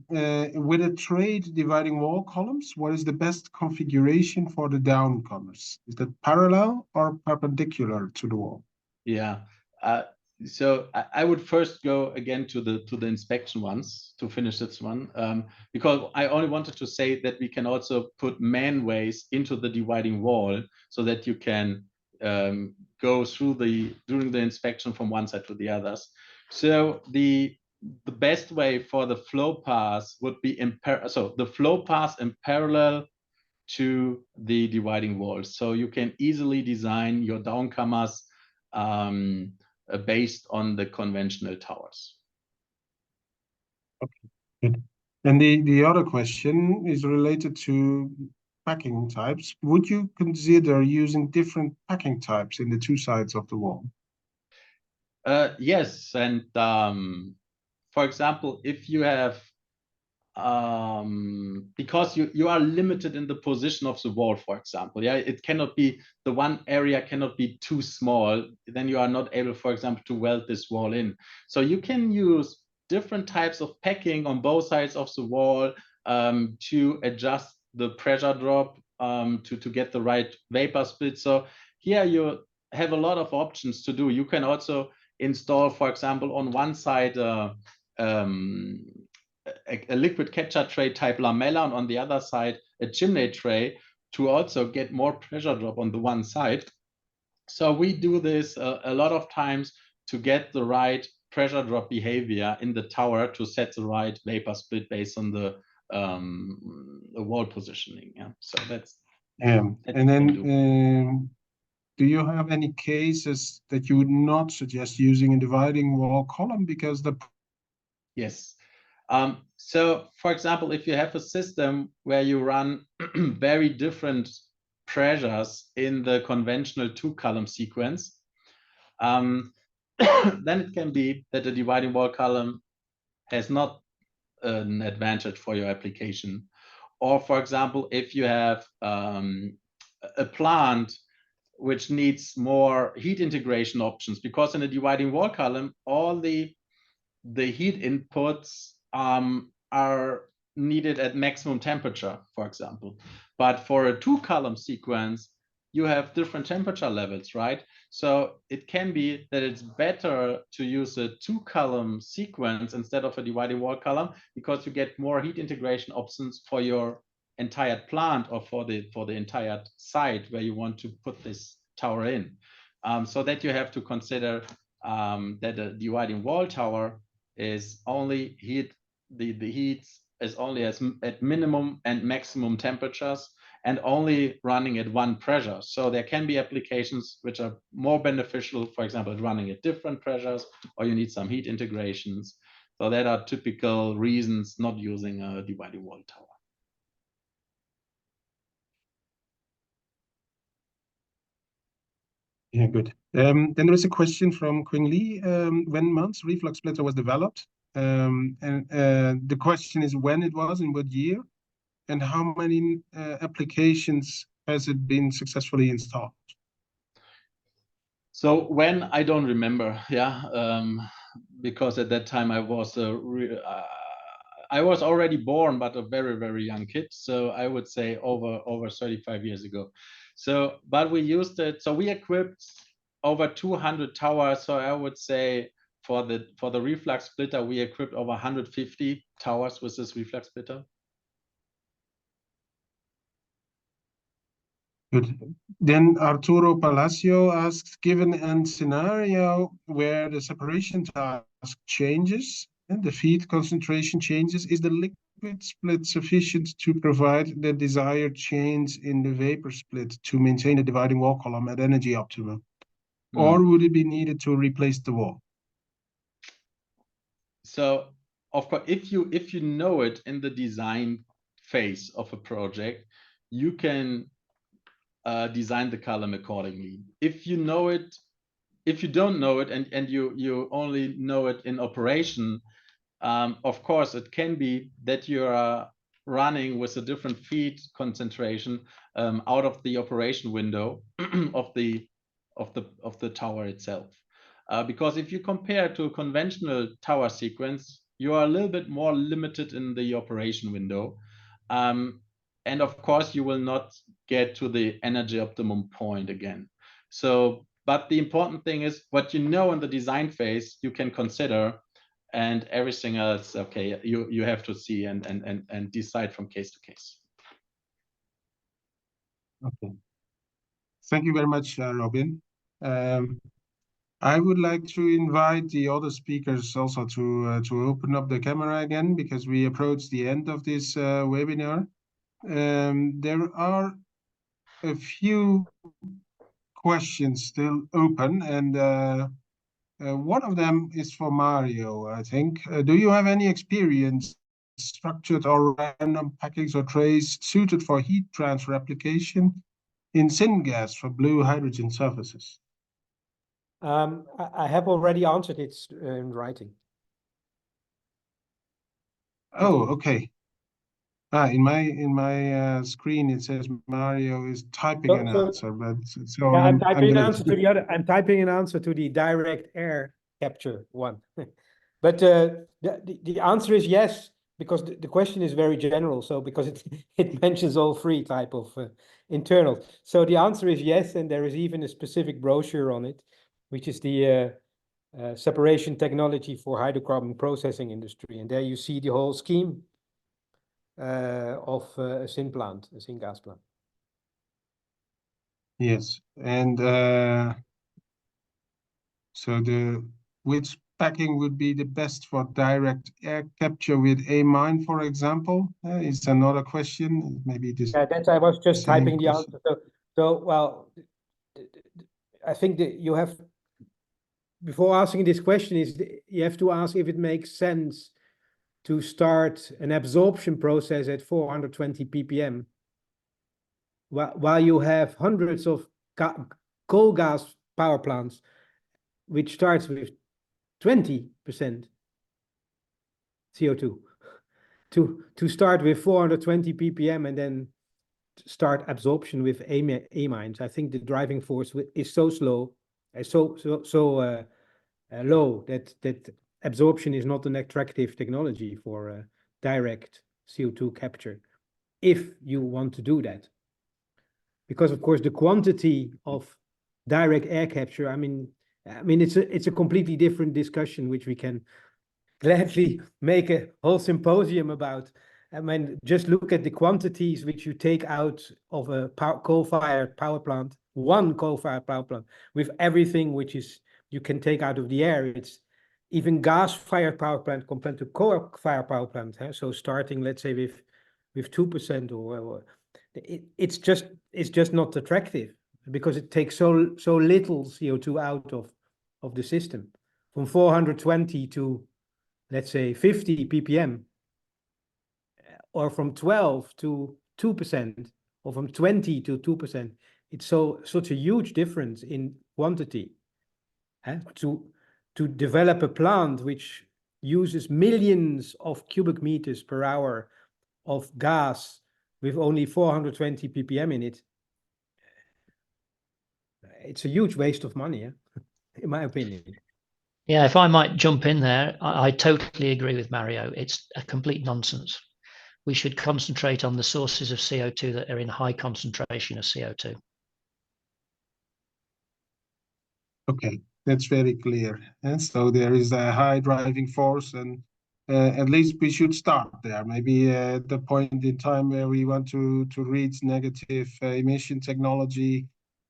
with a trade dividing wall columns? What is the best configuration for the downcomers? Is that parallel or perpendicular to the wall? Yeah. So I would first go again to the inspection ones to finish this one, because I only wanted to say that we can also put manways into the dividing wall so that you can go through during the inspection from one side to the others. So the best way for the flow path would be the flow path in parallel to the dividing walls. So you can easily design your downcomers based on the conventional towers. Okay, good. And the other question is related to packing types. Would you consider using different packing types in the 2 sides of the wall? Yes, and for example, if you have because you are limited in the position of the wall, for example, yeah, it cannot be, the one area cannot be too small, then you are not able, for example, to weld this wall in. So you can use different types of packing on both sides of the wall to adjust the pressure drop to get the right vapor split. So here you have a lot of options to do. You can also install, for example, on one side a liquid capture tray type lamella, and on the other side a chimney tray to also get more pressure drop on the one side. So we do this a lot of times to get the right pressure drop behavior in the tower to set the right vapor split based on the wall positioning. Yeah, so that's and then do you have any cases that you would not suggest using a dividing wall column because the Yes. So, for example, if you have a system where you run very different pressures in the conventional 2-column sequence, then it can be that the dividing wall column has not an advantage for your application. Or, for example, if you have a plant which needs more heat integration options, because in a dividing wall column, all the heat inputs are needed at maximum temperature, for example. But for a 2-column sequence, you have different temperature levels, right? So it can be that it's better to use a 2-column sequence instead of a dividing wall column, because you get more heat integration options for your entire plant or for the entire site where you want to put this tower in. So that you have to consider that a dividing wall tower is only heat, the heat is only at minimum and maximum temperatures and only running at one pressure. So there can be applications which are more beneficial, for example, running at different pressures, or you need some heat integrations. So that are typical reasons not using a dividing wall tower. Yeah, good. Then there is a question from Quinn Lee. When Montz reflux splitter was developed, and the question is when it was, in what year, and how many applications has it been successfully installed? So when, I don't remember, because at that time I was already born, but a very, very young kid. So I would say over 35 years ago. So, but we used it. So we equipped over 200 towers. So I would say for the reflux splitter, we equipped over 150 towers with this reflux splitter. Good. Then Arturo Palacio asks, given a scenario where the separation task changes and the feed concentration changes, is the liquid split sufficient to provide the desired change in the vapor split to maintain the dividing wall column at energy optimum? Or would it be needed to replace the wall? So of course, if you know it in the design phase of a project, you can design the column accordingly. If you know it, if you don't know it and you only know it in operation, of course it can be that you are running with a different feed concentration out of the operation window of the tower itself. Because if you compare to a conventional tower sequence, you are a little bit more limited in the operation window. And of course, you will not get to the energy optimum point again. So, but the important thing is what you know in the design phase, you can consider, and everything else, okay, you have to see and decide from case to case. Okay. Thank you very much, Robin. I would like to invite the other speakers also to open up the camera again, because we approach the end of this webinar. There are a few questions still open, and one of them is for Mario, I think. Do you have any experience structured or random packings or trays suited for heat transfer application in syngas for blue hydrogen surfaces? I have already answered it in writing. Oh, okay. In my screen it says Mario is typing an answer, but so yeah, I'm typing an gonna answer to the other. I'm typing an answer to the direct air capture one. But the answer is yes, because the question is very general. So because it mentions all three type of internals. So the answer is yes, and there is even a specific brochure on it, which is the separation technology for hydrocarbon processing industry, and there you see the whole scheme of a syngas plant. Yes, and so which packing would be the best for direct air capture with amine, for example? Is another question. Maybe this. Yeah, that's I was just typing the question. answer. So well, I think that you have, before asking this question, you have to ask if it makes sense to start an absorption process at 420 ppm while you have hundreds of coal gas power plants which starts with 20% CO2 to start with 420 ppm and then start absorption with amines. I think the driving force is so slow, so low that absorption is not an attractive technology for direct CO2 capture if you want to do that. Because of course the quantity of direct air capture, I mean it's a completely different discussion which we can gladly make a whole symposium about. I mean, just look at the quantities which you take out of a coal-fired power plant, one coal-fired power plant, with everything which is you can take out of the air. It's even gas-fired power plant compared to coal-fired power plant. So starting, let's say, with 2%, or it's just not attractive because it takes so little CO2 out of the system, from 420 to, let's say, 50 ppm. Or from 12 to 2%, or from 20 to 2%. It's such a huge difference in quantity. To develop a plant which uses millions of cubic meters per hour of gas with only 420 ppm in it, it's a huge waste of money, in my opinion. Yeah, if I might jump in there, I totally agree with Mario. It's a complete nonsense. We should concentrate on the sources of CO2 that are in high concentration of CO2. Okay, that's very clear. And so there is a high driving force, and at least we should start there. Maybe at the point in time where we want to reach negative emission technology,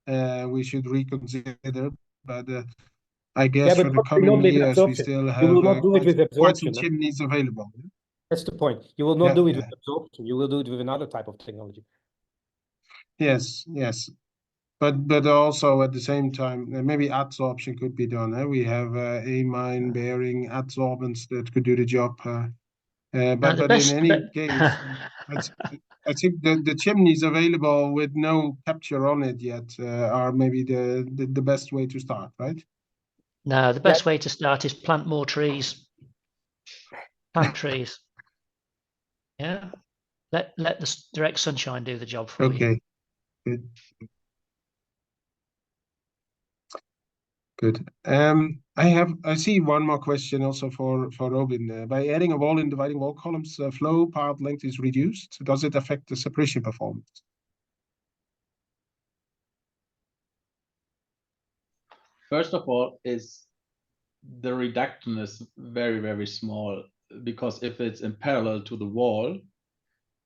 we should reconsider. But I guess for the coming years, we still have quite some chimneys available. That's the point. You will not do it with absorption. You will do it with another type of technology. Yes, yes. But also at the same time, maybe adsorption could be done. We have amine bearing adsorbents that could do the job. But in any case, I think the chimneys available with no capture on it yet are maybe the best way to start, right? No, the best way to start is plant more trees. Plant trees. Yeah. Let the direct sunshine do the job for you. Okay. Good. Good. I see one more question also for Robin. By adding a wall in dividing wall columns, flow path length is reduced. Does it affect the separation performance? First of all, the reduction is very, very small, because if it's in parallel to the wall,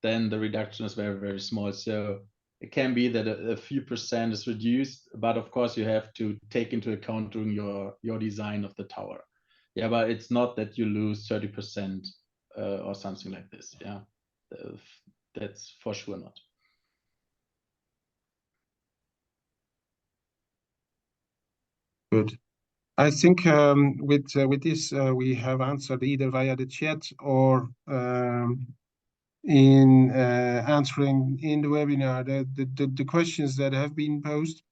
then the reduction is very, very small. So it can be that a few percent is reduced, but of course you have to take into account during your design of the tower. Yeah, but it's not that you lose 30% or something like this. Yeah, that's for sure not. Good. I think with this we have answered either via the chat or in answering in the webinar the questions that have been posed.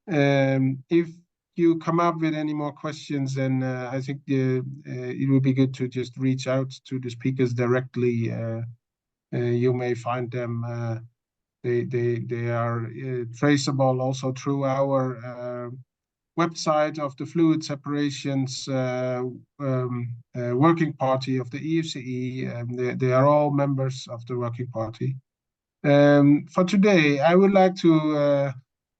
If you come up with any more questions, then I think it would be good to just reach out to the speakers directly. You may find them. They are traceable also through our website of the Fluid Separations Working Party of the EFCE. They are all members of the Working Party. For today, I would like to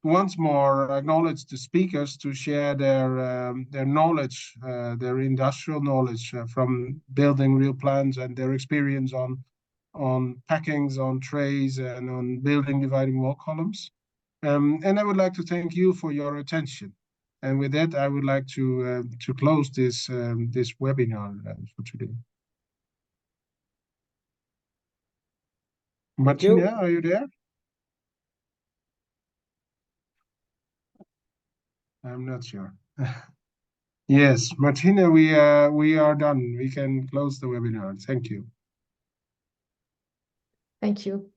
once more acknowledge the speakers to share their knowledge, their industrial knowledge from building real plants, and their experience on packings, on trays, and on building dividing wall columns. And I would like to thank you for your attention. And with that, I would like to close this webinar for today. Martina, are you there? I'm not sure. Yes, Martina, we are done. We can close the webinar. Thank you. Thank you.